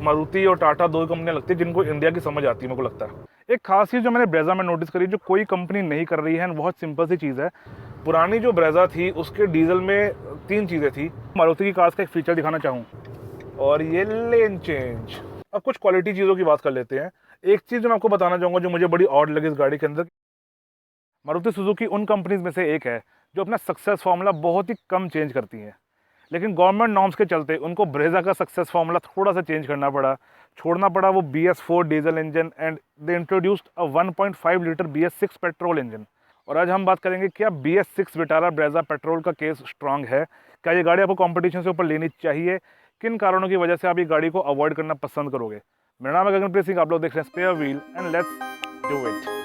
मारुति और टाटा दो कंपनियां लगती है जिनको इंडिया की समझ आती है, मेरे को लगता है। एक खास चीज़ जो मैंने ब्रेजा में नोटिस करी, जो कोई कंपनी नहीं कर रही है, बहुत सिंपल सी चीज़ है। पुरानी जो ब्रेजा थी उसके डीजल में 3 चीज़ें थी। मारुति की कार्स का एक फीचर दिखाना चाहूँ, और ये लेन चेंज। अब कुछ क्वालिटी चीज़ों की बात कर लेते हैं। एक चीज़ जो मैं आपको बताना चाहूँगा जो मुझे बड़ी ऑड लगी इस गाड़ी के अंदर, मारुति सुजुकी उन कंपनीज में से एक है जो अपना सक्सेस फार्मूला बहुत ही कम चेंज करती है, लेकिन गवर्नमेंट नॉर्म्स के चलते उनको ब्रेजा का सक्सेस फार्मूला थोड़ा सा चेंज करना पड़ा, छोड़ना पड़ा वो BS4 diesel engine, and they introduced a 1.5 litre BS6 petrol engine. और आज हम बात करेंगे क्या BS6 विटारा ब्रेजा पेट्रोल का केस स्ट्रांग है, क्या ये गाड़ी आपको कंपटीशन से ऊपर लेनी चाहिए, किन कारणों की वजह से आप ये गाड़ी को अवॉइड करना पसंद करोगे। मेरा नाम है गगनप्रीत सिंह, आप लोग देख रहे हैं spare wheel, and let's do it.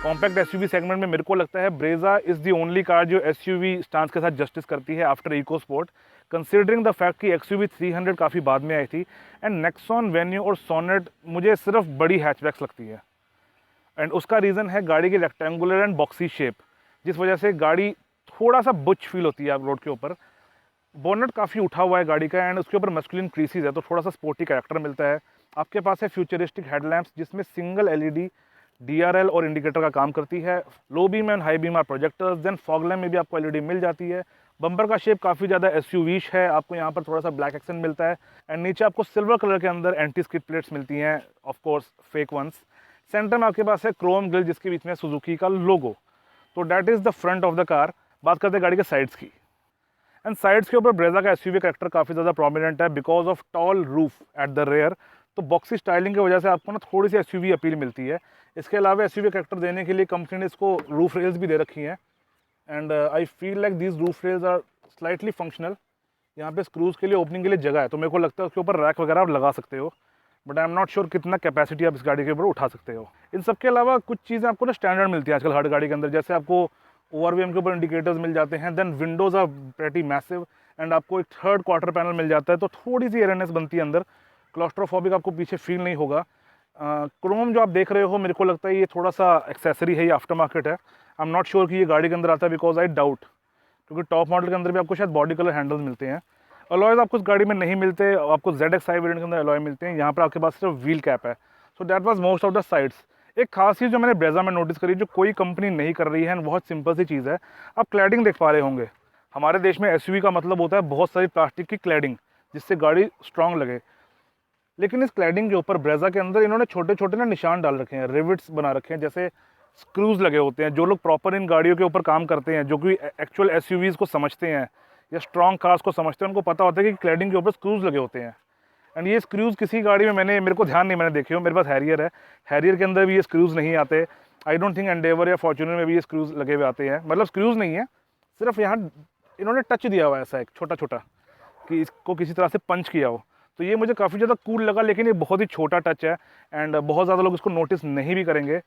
Compact SUV segment में मेरे को लगता है Brezza is the only car जो एसयूवी स्टांस के साथ जस्टिस करती है after EcoSport, considering the fact कि एक्सयूवी 300 काफ़ी बाद में आई थी, एंड नेक्सॉन, वेन्यू और सोनेट मुझे सिर्फ बड़ी हैचबैक्स लगती है। एंड उसका रीज़न है गाड़ी की रेक्टेंगुलर एंड बॉक्सी शेप, जिस वजह से गाड़ी थोड़ा सा बुच फील होती है आप रोड के ऊपर। बोनट काफ़ी उठा हुआ है गाड़ी का, एंड उसके ऊपर मस्कुलिन क्रीसीज है, तो थोड़ा सा स्पोर्टी कैरेक्टर मिलता है। आपके पास है फ्यूचरिस्टिक हेडलैम्प्स जिसमें सिंगल LED DRL और इंडिकेटर का काम करती है। Low beam and high beam are projectors, then fog lamp में भी आपको LED मिल जाती है। बम्पर का शेप काफ़ी ज़्यादा SUV है, आपको यहाँ पर थोड़ा सा ब्लैक एक्सेंट मिलता है, एंड नीचे आपको सिल्वर कलर के अंदर एंटी स्किड प्लेट्स मिलती हैं, of course fake ones. Centre में आपके पास है क्रोम ग्रिल जिसके बीच में सुजुकी का लोगो। तो that is the front of the car. बात करते हैं गाड़ी के साइड्स की, एंड साइड्स के ऊपर ब्रेजा का SUV कैरेक्टर काफ़ी ज़्यादा प्रोमिनेंट है because of tall roof at the rear. तो बॉक्सी स्टाइलिंग की वजह से आपको ना थोड़ी सी SUV अपील मिलती है। इसके अलावा SUV कैरेक्टर देने के लिए कंपनी ने इसको रूफ रेल्स भी दे रखी हैं, and I feel like these roof rails are slightly functional. यहाँ पे स्क्रूज के लिए ओपनिंग के लिए जगह है, तो मेरे को लगता है उसके ऊपर रैक वगैरह आप लगा सकते हो, but I am not sure कितना कैपेसिटी आप इस गाड़ी के ऊपर उठा सकते हो। इन सब के अलावा कुछ चीज़ें आपको ना स्टैंडर्ड मिलती है आजकल हर गाड़ी के अंदर, जैसे आपको ORVM के ऊपर इंडिकेटर्स मिल जाते हैं, then windows are pretty massive, and आपको एक थर्ड क्वार्टर पैनल मिल जाता है, तो थोड़ी सी एयरनेस बनती है अंदर, क्लॉस्ट्रोफोबिक आपको पीछे फील नहीं होगा। क्रोम जो आप देख रहे हो, मेरे को लगता है ये थोड़ा सा एक्सेसरी है, ये आफ्टर मार्केट है। आई एम नॉट श्योर कि ये गाड़ी के अंदर आता है, बिकॉज आई डाउट, क्योंकि टॉप मॉडल के अंदर भी आपको शायद बॉडी कलर हैंडल्स मिलते हैं। अलॉयज़ आपको इस गाड़ी में नहीं मिलते, आपको ZXi वेरिएंट के अंदर अलॉय मिलते हैं। यहाँ पर आपके पास सिर्फ व्हील कैप है, so that was most of the sides. एक खास चीज़ जो मैंने ब्रेजा में नोटिस करी, जो कोई कंपनी नहीं कर रही है, बहुत सिंपल सी चीज़ है। आप क्लैडिंग देख पा रहे होंगे, हमारे देश में SUV का मतलब होता है बहुत सारी प्लास्टिक की क्लैडिंग जिससे गाड़ी स्ट्रांग लगे, लेकिन इस क्लैडिंग के ऊपर ब्रेजा के अंदर इन्होंने छोटे छोटे ना निशान डाल रखे हैं, रिविट्स बना रखे हैं, जैसे स्क्रूज लगे होते हैं। जो लोग प्रॉपर इन गाड़ियों के ऊपर काम करते हैं, जो कि एक्चुअल SUVs को समझते हैं या स्ट्रॉन्ग कार्स को समझते हैं, उनको पता होता है कि क्लैडिंग के ऊपर स्क्रूज लगे होते हैं। एंड ये स्क्रूज किसी गाड़ी में मेरे को ध्यान नहीं, मैंने देखे हो, मेरे पास हैरियर है, हैरियर के अंदर भी ये स्क्रूज नहीं आते। आई डोंट थिंक एंडेवर या फॉर्च्यूनर में भी ये स्क्रूज लगे हुए आते हैं, मतलब स्क्रूज नहीं है, सिर्फ यहाँ इन्होंने टच दिया हुआ है ऐसा एक छोटा छोटा, कि इसको किसी तरह से पंच किया हो। तो ये मुझे काफ़ी ज़्यादा कूल लगा, लेकिन ये बहुत ही छोटा टच है, एंड बहुत ज़्यादा लोग इसको नोटिस नहीं भी करेंगे।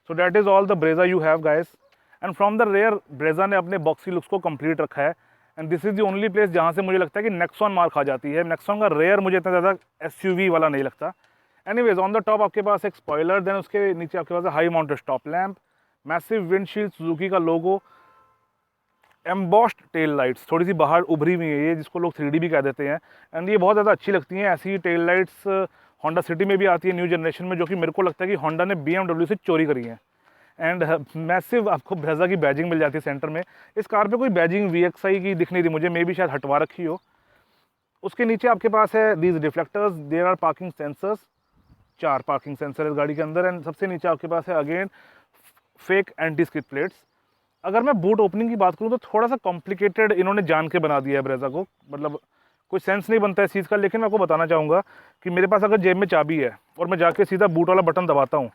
So that is all the Brezza you have guys, and from the rear Brezza ने अपने बॉक्सी लुक्स को कंप्लीट रखा है, and this is the only place जहाँ से मुझे लगता है कि नेक्सॉन मार खा जाती है। नेक्सॉन का रेयर मुझे इतना ज़्यादा SUV वाला नहीं लगता। एनीवेज, ऑन द टॉप आपके पास एक स्पॉइलर, देन उसके नीचे आपके पास high mounted stop lamp, massive windshield, Suzuki का लोगो, एम्बॉस्ड टेल लाइट्स, थोड़ी सी बाहर उभरी हुई है ये, जिसको लोग 3D भी कह देते हैं, एंड ये बहुत ज़्यादा अच्छी लगती हैं। ऐसी टेल लाइट्स होंडा सिटी में भी आती है न्यू जनरेशन में, जो कि मेरे को लगता है कि होंडा ने BMW से चोरी करी है। एंड मैसिव आपको ब्रेजा की बैजिंग मिल जाती है सेंटर में। इस कार पे कोई बैजिंग VXI की दिख नहीं रही मुझे, मे भी शायद हटवा रखी हो। उसके नीचे आपके पास है these reflectors, there are parking sensors, 4 parking sensor इस गाड़ी के अंदर, एंड सबसे नीचे आपके पास है again fake anti skid plates. अगर मैं बूट ओपनिंग की बात करूँ तो थोड़ा सा कॉम्प्लिकेटेड इन्होंने जान के बना दिया है ब्रेजा को, मतलब कोई सेंस नहीं बनता है इस चीज़ का। लेकिन मैं आपको बताना चाहूँगा कि मेरे पास अगर जेब में चाबी है और मैं जाके सीधा बूट वाला बटन दबाता हूँ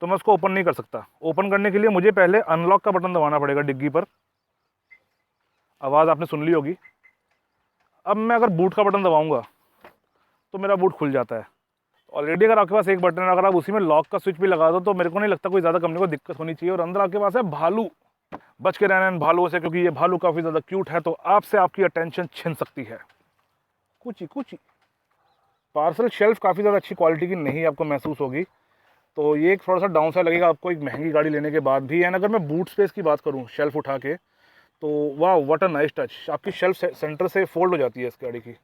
तो मैं उसको ओपन नहीं कर सकता। ओपन करने के लिए मुझे पहले अनलॉक का बटन दबाना पड़ेगा डिग्गी पर। आवाज़ आपने सुन ली होगी। अब मैं अगर बूट का बटन दबाऊँगा तो मेरा बूट खुल जाता है। ऑलरेडी अगर आपके पास एक बटन है, अगर आप उसी में लॉक का स्विच भी लगा दो तो मेरे को नहीं लगता कोई ज़्यादा कंपनी को दिक्कत होनी चाहिए। और अंदर आपके पास है भालू, बच के रहना इन भालुओं से, क्योंकि ये भालू काफ़ी ज़्यादा क्यूट है तो आपसे आपकी अटेंशन छिन सकती है। कुची कुची। पार्सल शेल्फ काफ़ी ज़्यादा अच्छी क्वालिटी की नहीं आपको महसूस होगी, तो ये एक थोड़ा सा डाउन साइड लगेगा आपको एक महंगी गाड़ी लेने के बाद भी। एंड अगर मैं बूट स्पेस की बात करूँ शेल्फ उठा के, तो वाह व्हाट अ नाइस टच। आपकी शेल्फ सेंटर से फोल्ड हो जाती है इस गाड़ी की।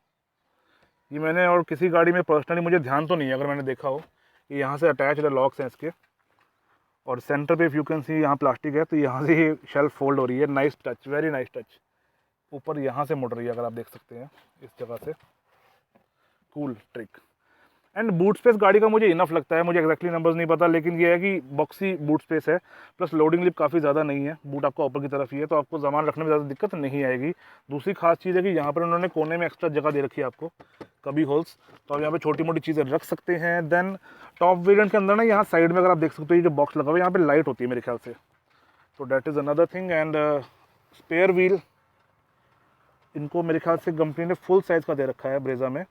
ये मैंने और किसी गाड़ी में पर्सनली मुझे ध्यान तो नहीं है, अगर मैंने देखा हो कि यहाँ से अटैच्ड लॉक्स हैं इसके, और सेंटर पे इफ़ यू कैन सी यहाँ प्लास्टिक है तो यहाँ से ही शेल्फ फोल्ड हो रही है। Nice touch, very nice touch. ऊपर यहाँ से मुड़ रही है अगर आप देख सकते हैं इस जगह से। Cool trick. And boot space गाड़ी का मुझे इनफ लगता है, मुझे एक्जैक्टली नंबर्स नहीं पता, लेकिन ये है कि बॉक्सी बूट स्पेस है, प्लस लोडिंग लिप काफ़ी ज़्यादा नहीं है, बूट आपका ऊपर की तरफ ही है तो आपको सामान रखने में ज़्यादा दिक्कत नहीं आएगी। दूसरी खास चीज़ है कि यहाँ पर उन्होंने कोने में एक्स्ट्रा जगह दे रखी है आपको, कभी होल्स, तो आप यहाँ पे छोटी मोटी चीज़ें रख सकते हैं। देन टॉप वेरिएंट के अंदर ना यहाँ साइड में अगर आप देख सकते हो ये जो बॉक्स लगा हुआ है यहाँ पर लाइट होती है मेरे ख्याल से, तो that is another thing. And spare wheel इनको मेरे ख्याल से कंपनी ने फुल साइज़ का दे रखा है ब्रेजा में।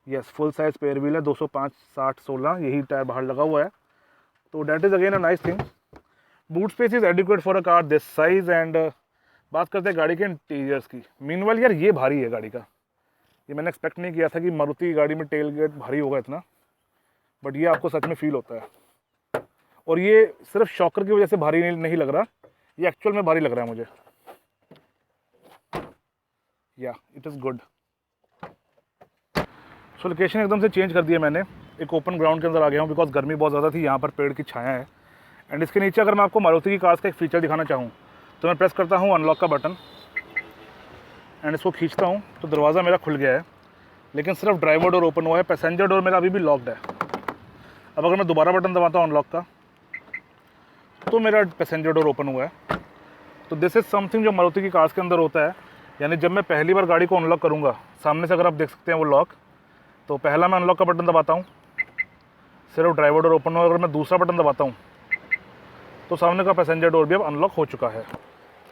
Yes, full size pair wheel है, 205 60 16 यही टायर बाहर लगा हुआ है, तो that is again a nice thing. Boot space is adequate for a car this size. And बात करते हैं गाड़ी के इंटीरियर्स की। मीनवाइल यार ये भारी है गाड़ी का, ये मैंने एक्सपेक्ट नहीं किया था कि मारुति की गाड़ी में टेल गेट भारी होगा इतना, बट ये आपको सच में फील होता है। और ये सिर्फ शॉकर की वजह से भारी नहीं लग रहा, ये एक्चुअल में भारी लग रहा है मुझे। या it is good. So location एकदम से चेंज कर दिया मैंने, एक ओपन ग्राउंड के अंदर आ गया हूँ बिकॉज गर्मी बहुत ज़्यादा थी, यहाँ पर पेड़ की छाया है। एंड इसके नीचे अगर मैं आपको मारुति की कार्स का एक फीचर दिखाना चाहूँ तो मैं प्रेस करता हूँ अनलॉक का बटन एंड इसको खींचता हूँ तो दरवाज़ा मेरा खुल गया है, लेकिन सिर्फ ड्राइवर डोर ओपन हुआ है, पैसेंजर डोर मेरा अभी भी लॉक्ड है। अब अगर मैं दोबारा बटन दबाता हूँ अनलॉक का तो मेरा पैसेंजर डोर ओपन हुआ है। तो दिस इज़ समथिंग जो मारुति की कार्स के अंदर होता है, यानी जब मैं पहली बार गाड़ी को अनलॉक करूँगा, सामने से अगर आप देख सकते हैं वो लॉक, तो पहला मैं अनलॉक का बटन दबाता हूँ, सिर्फ ड्राइवर डोर ओपन हुआ। अगर मैं दूसरा बटन दबाता हूँ तो सामने का पैसेंजर डोर भी अब अनलॉक हो चुका है।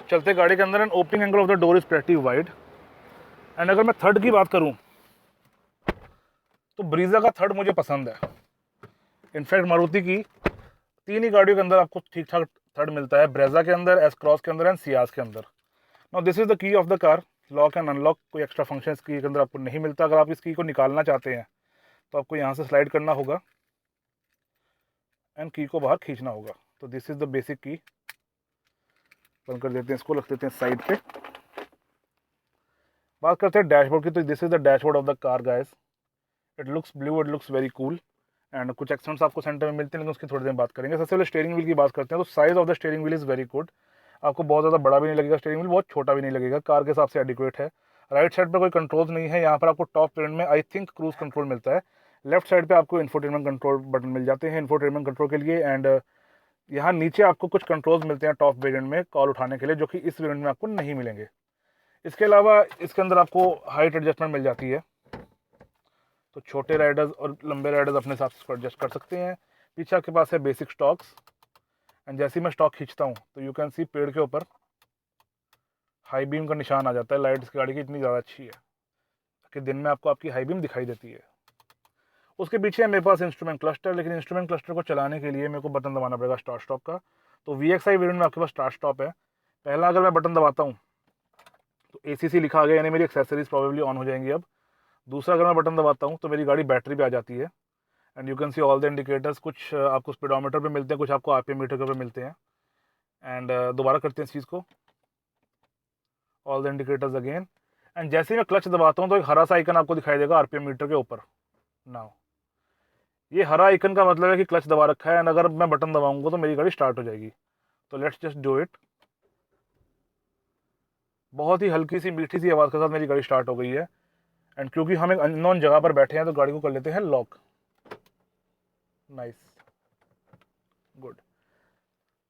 चलते गाड़ी के अंदर and opening angle of the door is pretty wide. And अगर मैं थर्ड की बात करूँ तो ब्रीजा का थर्ड मुझे पसंद है। इनफैक्ट मारुति की तीन ही गाड़ियों के अंदर आपको ठीक ठाक थर्ड मिलता है, ब्रेजा के अंदर, एस क्रॉस के अंदर एंड सियाज के अंदर। Now this is the key of the car, lock and unlock. कोई एक्स्ट्रा फंक्शन इस की के अंदर आपको नहीं मिलता। अगर आप इस की को निकालना चाहते हैं तो आपको यहाँ से स्लाइड करना होगा एंड की को बाहर खींचना होगा। तो दिस इज़ द बेसिक की। बंद कर देते हैं इसको, रख देते हैं साइड पे। बात करते हैं डैशबोर्ड की, तो this is the dashboard of the car guys. It looks blue, it looks very cool and कुछ एक्सेंट्स आपको सेंटर में मिलते हैं, लेकिन उसकी थोड़ी देर बात करेंगे। सबसे पहले स्टीयरिंग व्हील की बात करते हैं, तो size of the steering wheel is very good. आपको बहुत ज़्यादा बड़ा भी नहीं लगेगा स्टीयरिंग व्हील, बहुत छोटा भी नहीं लगेगा, कार के हिसाब से एडिक्वेट है। राइट साइड पर कोई कंट्रोल्स नहीं है, यहाँ पर आपको टॉप वेरिएंट में आई थिंक क्रूज कंट्रोल मिलता है। लेफ्ट साइड पे आपको इन्फोटेनमेंट कंट्रोल बटन मिल जाते हैं इन्फोटेनमेंट कंट्रोल के लिए। एंड यहाँ नीचे आपको कुछ कंट्रोल्स मिलते हैं टॉप वेरिएंट में कॉल उठाने के लिए, जो कि इस वेरिएंट में आपको नहीं मिलेंगे। इसके अलावा इसके अंदर आपको हाइट एडजस्टमेंट मिल जाती है, तो छोटे राइडर्स और लंबे राइडर्स अपने हिसाब से एडजस्ट कर सकते हैं। पीछे आपके पास है बेसिक स्टॉक्स एंड जैसे ही मैं स्टॉक खींचता हूँ तो यू कैन सी पेड़ के ऊपर हाई बीम का निशान आ जाता है। लाइट इस गाड़ी की इतनी ज़्यादा अच्छी है कि दिन में आपको आपकी हाई बीम दिखाई देती है। उसके पीछे है मेरे पास इंस्ट्रूमेंट क्लस्टर, लेकिन इंस्ट्रूमेंट क्लस्टर को चलाने के लिए मेरे को बटन दबाना पड़ेगा स्टार्ट स्टॉप का। तो VXI वेरिएंट में आपके पास स्टार्ट स्टॉप है। पहला अगर मैं बटन दबाता हूँ तो ACC लिखा आ गया, यानी मेरी एक्सेसरीज प्रॉबेबली ऑन हो जाएंगी अब। दूसरा अगर मैं बटन दबाता हूँ तो मेरी गाड़ी बैटरी पे आ जाती है and you can see all the indicators. कुछ आपको स्पीडोमीटर पे मिलते हैं, कुछ आपको RPM मीटर के ऊपर मिलते हैं। एंड दोबारा करते हैं इस चीज़ को, all the indicators again. And जैसे ही मैं क्लच दबाता हूँ तो एक हरा सा आइकन आपको दिखाई देगा RPM मीटर के ऊपर। नाउ ये हरा आइकन का मतलब है कि क्लच दबा रखा है एंड अगर मैं बटन दबाऊंगा तो मेरी गाड़ी स्टार्ट हो जाएगी। तो लेट्स जस्ट डू इट। बहुत ही हल्की सी मीठी सी आवाज़ के साथ मेरी गाड़ी स्टार्ट हो गई है। एंड क्योंकि हम एक अननोन जगह पर बैठे हैं तो गाड़ी को कर लेते हैं लॉक। Nice, good.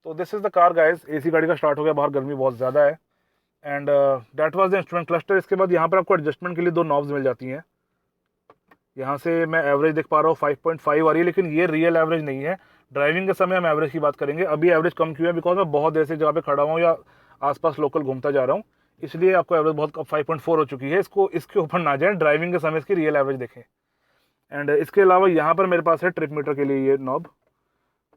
तो this is the car guys, AC गाड़ी का स्टार्ट हो गया, बाहर गर्मी बहुत ज़्यादा है। And that was the instrument cluster. इसके बाद यहाँ पर आपको एडजस्टमेंट के लिए 2 नॉब्स मिल जाती हैं। यहाँ से मैं एवरेज देख पा रहा हूँ 5.5 आ रही है, लेकिन ये रियल एवरेज नहीं है। ड्राइविंग के समय हम एवरेज की बात करेंगे। अभी एवरेज कम क्यों है? बिकॉज मैं बहुत देर से जगह पे खड़ा हुआ हूँ या आसपास लोकल घूमता जा रहा हूँ, इसलिए आपको एवरेज बहुत 5.4 हो चुकी है। इसको इसके ऊपर ना जाए, ड्राइविंग के समय इसकी रियल एवरेज देखें। एंड इसके अलावा यहाँ पर मेरे पास है ट्रिप मीटर के लिए ये नॉब।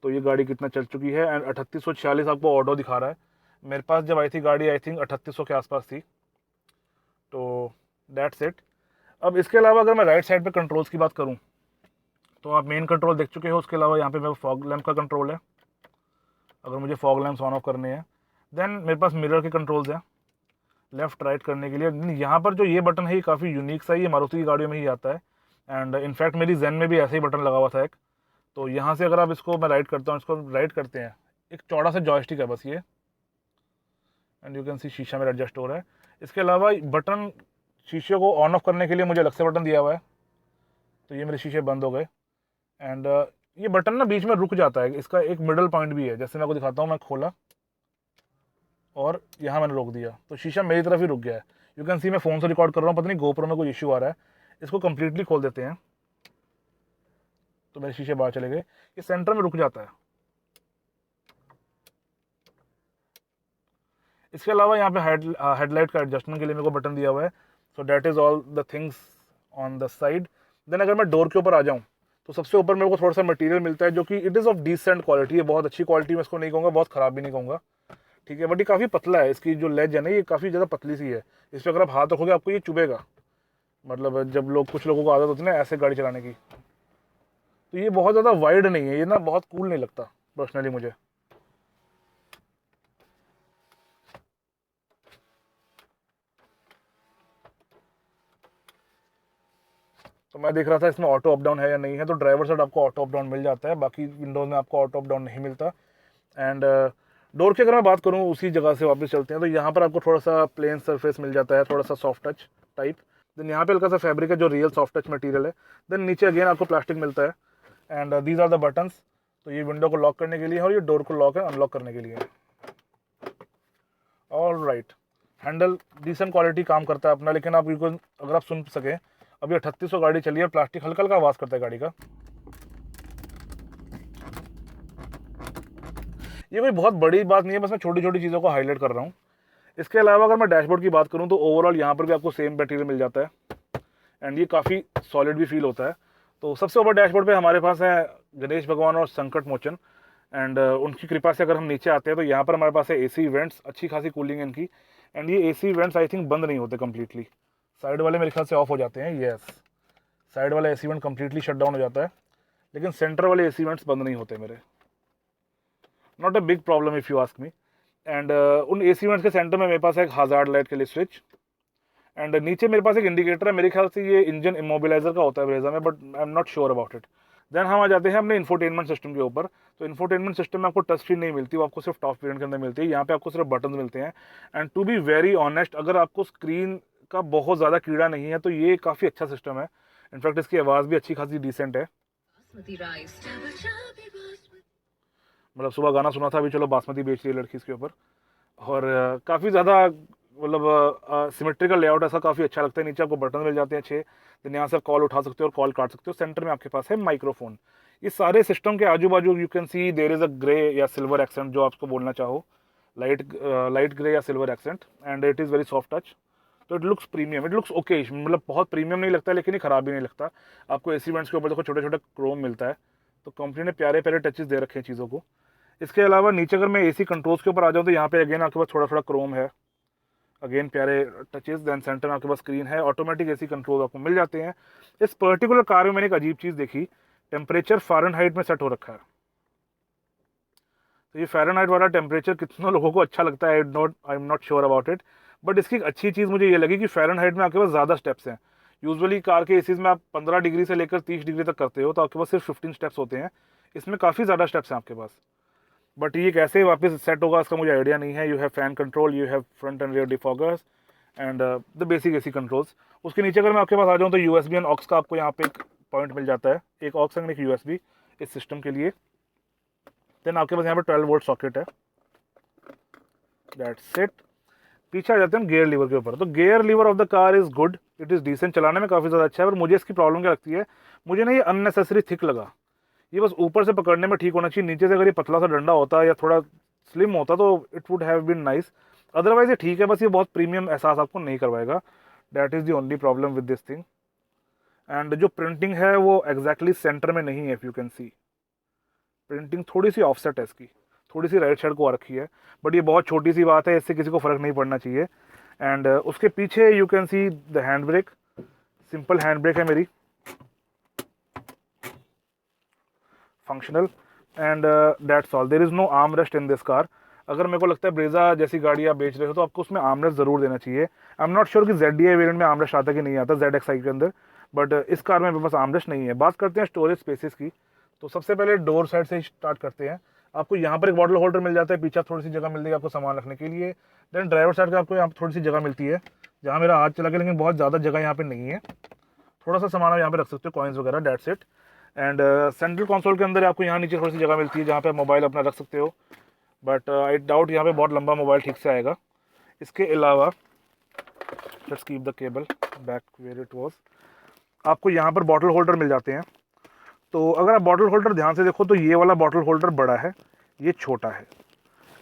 तो ये गाड़ी कितना चल चुकी है, एंड 3846 आपको ऑटो दिखा रहा है। मेरे पास जब आई थी गाड़ी, आई थिंक 3800 के आसपास थी। तो दैट्स इट। अब इसके अलावा अगर मैं राइट साइड पे कंट्रोल्स की बात करूं, तो आप मेन कंट्रोल देख चुके हो। उसके अलावा यहाँ पे मेरे फॉग लैम्प का कंट्रोल है, अगर मुझे फॉग लैम्प्स ऑन ऑफ करने हैं। देन मेरे पास मिरर के कंट्रोल्स हैं लेफ्ट राइट करने के लिए। यहाँ पर जो ये बटन है ये काफ़ी यूनिक सा है, ये मारुति की गाड़ियों में ही आता है। एंड इनफैक्ट मेरी जेन में भी ऐसे ही बटन लगा हुआ था एक। तो यहाँ से अगर आप इसको मैं राइट करता हूँ, इसको राइट करते हैं, एक चौड़ा सा जॉयस्टिक है बस ये, एंड यू कैन सी शीशा मेरा एडजस्ट हो रहा है। इसके अलावा बटन शीशे को ऑन ऑफ करने के लिए मुझे अलग से बटन दिया हुआ है। तो ये मेरे शीशे बंद हो गए। एंड ये बटन ना बीच में रुक जाता है, इसका एक मिडल पॉइंट भी है। जैसे मैं आपको दिखाता हूँ, मैं खोला और यहाँ मैंने रोक दिया, तो शीशा मेरी तरफ ही रुक गया है। यू कैन सी मैं फ़ोन से रिकॉर्ड कर रहा हूँ, पता नहीं गोप्रो में कोई इशू आ रहा है। इसको कम्प्लीटली खोल देते हैं तो मेरे शीशे बाहर चले गए। ये सेंटर में रुक जाता है। इसके अलावा यहाँ पे हेडलाइट का एडजस्टमेंट के लिए मेरे को बटन दिया हुआ है। So that is all the things on the side. Then अगर मैं डोर के ऊपर आ जाऊँ, तो सबसे ऊपर मेरे को थोड़ा सा मटेरियल मिलता है जो कि it is of decent quality है, बहुत अच्छी क्वालिटी। मैं इसको नहीं कहूँगा, बहुत ख़राब भी नहीं कहूँगा, ठीक है, बट ये काफ़ी पतला है। इसकी जो लेज है ना, ये काफ़ी ज़्यादा पतली सी है। इस पर अगर आप हाथ रखोगे आपको ये चुभेगा। मतलब जब कुछ लोगों को आदत होती है ना ऐसे गाड़ी चलाने की, तो ये बहुत ज़्यादा वाइड नहीं है, ये ना बहुत कूल नहीं लगता पर्सनली मुझे। तो मैं देख रहा था इसमें ऑटो अप डाउन है या नहीं है। तो ड्राइवर साइड आपको ऑटो अप डाउन मिल जाता है, बाकी विंडोज़ में आपको ऑटो अप डाउन नहीं मिलता। एंड डोर की अगर मैं बात करूँ, उसी जगह से वापस चलते हैं, तो यहाँ पर आपको थोड़ा सा प्लेन सरफेस मिल जाता है, थोड़ा सा सॉफ्ट टच टाइप। देन यहाँ पे हल्का सा फैब्रिक है जो रियल सॉफ्ट टच मटेरियल है। देन नीचे अगेन आपको प्लास्टिक मिलता है। And these are the buttons. तो ये विंडो को लॉक करने के लिए है और ये डोर को लॉक एंड अनलॉक करने के लिए है। All right, handle decent quality काम करता है अपना, लेकिन आप अगर आप सुन सकें, अभी 3800 गाड़ी चली है, प्लास्टिक हल्का हल्का आवाज़ करता है गाड़ी का। ये कोई बहुत बड़ी बात नहीं है, बस मैं छोटी छोटी चीज़ों को हाईलाइट कर रहा हूँ। इसके अलावा अगर मैं डैशबोर्ड की बात करूँ, तो ओवरऑल यहाँ पर भी आपको सेम मटेरियल मिल जाता है एंड ये काफ़ी सॉलिड भी फील होता है। तो सबसे ऊपर डैशबोर्ड पे हमारे पास है गणेश भगवान और संकट मोचन। एंड उनकी कृपा से अगर हम नीचे आते हैं, तो यहाँ पर हमारे पास है एसी वेंट्स, अच्छी खासी कूलिंग है इनकी। एंड ये एसी वेंट्स आई थिंक बंद नहीं होते कम्प्लीटली, साइड वाले मेरे ख्याल से ऑफ हो जाते हैं। येस, साइड वाला AC vent completely shut down हो जाता है, लेकिन सेंटर वाले एसी वेंट्स बंद नहीं होते मेरे। Not a big problem if you ask me. And उन एसी वेंट्स के सेंटर में मेरे पास है एक हज़ार्ड लाइट के लिए स्विच। एंड नीचे मेरे पास एक इंडिकेटर है, मेरे ख्याल से ये इंजन इमोबिलाइजर का होता है ब्रेजा में, but I am not sure about it. Then हम आ जाते हैं अपने इंफोटेनमेंट सिस्टम के ऊपर। तो इंफोटेनमेंट सिस्टम में आपको टच स्क्रीन नहीं मिलती, वो आपको सिर्फ टॉप वेरिएंट के अंदर मिलती है। यहाँ पे आपको सिर्फ बटन मिलते हैं। And to be very honest, अगर आपको स्क्रीन का बहुत ज़्यादा कीड़ा नहीं है, तो ये काफ़ी अच्छा सिस्टम है। इनफैक्ट इसकी आवाज़ भी अच्छी खासी डिसेंट है। मतलब सुबह गाना सुना था, अभी चलो बासमती बेच रही है लड़की इसके ऊपर। और काफ़ी ज़्यादा मतलब सिमेट्रिकल लेआउट ऐसा काफ़ी अच्छा लगता है। नीचे आपको बटन मिल जाते हैं 6, तो यहाँ से आप कॉल उठा सकते हो और कॉल काट सकते हो। सेंटर में आपके पास है माइक्रोफोन। इस सारे सिस्टम के आजू बाजू you can see there is a grey या सिल्वर एक्सेंट, जो आपको बोलना चाहो, लाइट ग्रे या silver accent, and it is very soft touch. तो it looks premium, it looks okay, मतलब बहुत प्रीमियम नहीं लगता, लेकिन ये ख़राब भी नहीं लगता। आपको एसी वेंट्स के ऊपर देखो छोटे छोटे क्रोम मिलता है, तो कंपनी ने प्यारे प्यारे टचेस दे रखे हैं चीज़ों को। इसके अलावा नीचे अगर मैं एसी कंट्रोल्स के ऊपर आ जाऊँ, तो यहाँ पे अगेन आपके पास थोड़ा थोड़ा क्रोम है, अगेन प्यारे टचेस। देन सेंटर में आपके पास स्क्रीन है, ऑटोमेटिक एसी कंट्रोल आपको मिल जाते हैं। इस पर्टिकुलर कार में मैंने एक अजीब चीज़ देखी, टेम्परेचर फ़ारेनहाइट में सेट हो रखा है। तो ये फ़ारेनहाइट वाला टेम्परेचर कितनों लोगों को अच्छा लगता है, आई am not sure about it. But इसकी एक अच्छी चीज़ मुझे ये लगी कि फ़ारेनहाइट में आपके पास ज़्यादा स्टेप्स हैं। यूजुअली कार के एसीज में आप 15 डिग्री से लेकर 30 डिग्री तक करते हो, तो आपके पास सिर्फ 15 स्टेप्स होते हैं। इसमें काफ़ी ज़्यादा स्टेप्स हैं आपके पास। बट ये कैसे वापस सेट होगा इसका मुझे आइडिया नहीं है। You have fan control, you have front and rear defoggers and the basic AC controls. उसके नीचे अगर मैं आपके पास आ जाऊँ, तो USB एंड ऑक्स का आपको यहाँ पे एक पॉइंट मिल जाता है, एक ऑक्स एंड एक USB इस सिस्टम के लिए। देन आपके पास यहाँ पे 12 वोल्ट सॉकेट है, दैट्स इट। पीछे आ जाते हैं हम गियर लीवर के ऊपर। तो gear lever of the car is good, it is decent, चलाने में काफ़ी ज़्यादा अच्छा है। पर मुझे इसकी प्रॉब्लम क्या लगती है, मुझे ना ये अननेसेसरी थिक लगा। ये बस ऊपर से पकड़ने में ठीक होना चाहिए, नीचे से अगर ये पतला सा डंडा होता या थोड़ा स्लिम होता तो it would have been nice. Otherwise ये ठीक है, बस ये बहुत प्रीमियम एहसास आपको नहीं करवाएगा। That is the only problem with this thing. And जो प्रिंटिंग है वो एग्जैक्टली सेंटर में नहीं है, if you can C, printing थोड़ी सी ऑफसेट है इसकी, थोड़ी सी राइट साइड को आ रखी है, बट ये बहुत छोटी सी बात है, इससे किसी को फ़र्क नहीं पड़ना चाहिए। एंड उसके पीछे you can see the handbrake, simple handbrake है मेरी, functional, and that's all. There is no armrest in this car. अगर मेरे को लगता है ब्रेजा जैसी गाड़ी आप बेच रहे हो तो आपको उसमें आर्म रेस्ट ज़रूर देना चाहिए। आई एम नॉट श्योर कि ZDI वेरिएंट में आर्म रेस्ट आता कि नहीं आता, ZXi के अंदर, बट इस कार में मेरे पास आर्म रेस्ट नहीं है। बात करते हैं स्टोरेज स्पेसेस की, तो सबसे पहले डोर साइड से ही स्टार्ट करते हैं। आपको यहाँ पर एक बॉटल होल्डर मिल जाता है, पीछे थोड़ी सी जगह मिल जाएगी आपको सामान रखने के लिए। देन ड्राइवर साइड का आपको यहाँ पर थोड़ी सी जगह मिलती है, जहाँ मेरा हाथ चला गया, लेकिन बहुत ज़्यादा जगह यहाँ पर नहीं है, थोड़ा सा सामान आप यहाँ पे रख सकते हो, कॉइन्स वगैरह, that's it. And central console के अंदर आपको यहाँ नीचे थोड़ी सी जगह मिलती है जहाँ पे मोबाइल अपना रख सकते हो, बट आई डाउट यहाँ पे बहुत लंबा मोबाइल ठीक से आएगा। इसके अलावा let's keep the cable back where it was. आपको यहाँ पर बॉटल होल्डर मिल जाते हैं। तो अगर आप बॉटल होल्डर ध्यान से देखो तो ये वाला बॉटल होल्डर बड़ा है, ये छोटा है,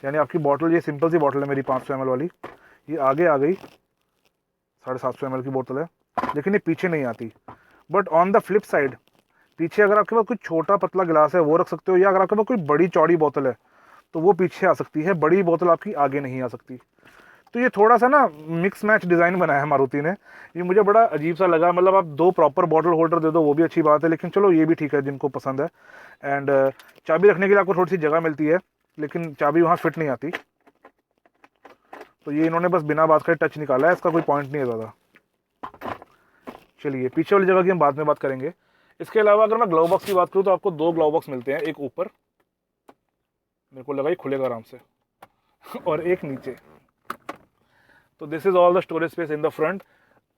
यानी आपकी बॉटल, ये सिंपल सी बॉटल है मेरी 500 ml वाली, ये आगे आ गई 750 ml की बोतल है, लेकिन ये पीछे नहीं आती। But on the flip side, पीछे अगर आपके पास कोई छोटा पतला गिलास है वो रख सकते हो, या अगर आपके पास कोई बड़ी चौड़ी बोतल है तो वो पीछे आ सकती है, बड़ी बोतल आपकी आगे नहीं आ सकती। तो ये थोड़ा सा ना मिक्स मैच डिज़ाइन बनाया है मारुति ने, ये मुझे बड़ा अजीब सा लगा। मतलब आप 2 प्रॉपर बॉटल होल्डर दे दो वो भी अच्छी बात है, लेकिन चलो ये भी ठीक है जिनको पसंद है। एंड चाबी रखने के लिए आपको थोड़ी सी जगह मिलती है, लेकिन चाबी वहाँ फिट नहीं आती, तो ये इन्होंने बस बिना बात करे टच निकाला है, इसका कोई पॉइंट नहीं है ज़्यादा। चलिए पीछे वाली जगह की हम बाद में बात करेंगे। इसके अलावा अगर मैं ग्लव बॉक्स की बात करूँ तो आपको 2 ग्लव बॉक्स मिलते हैं, एक ऊपर, मेरे को लगा ये खुलेगा आराम से और एक नीचे। तो this is all the storage space in the front.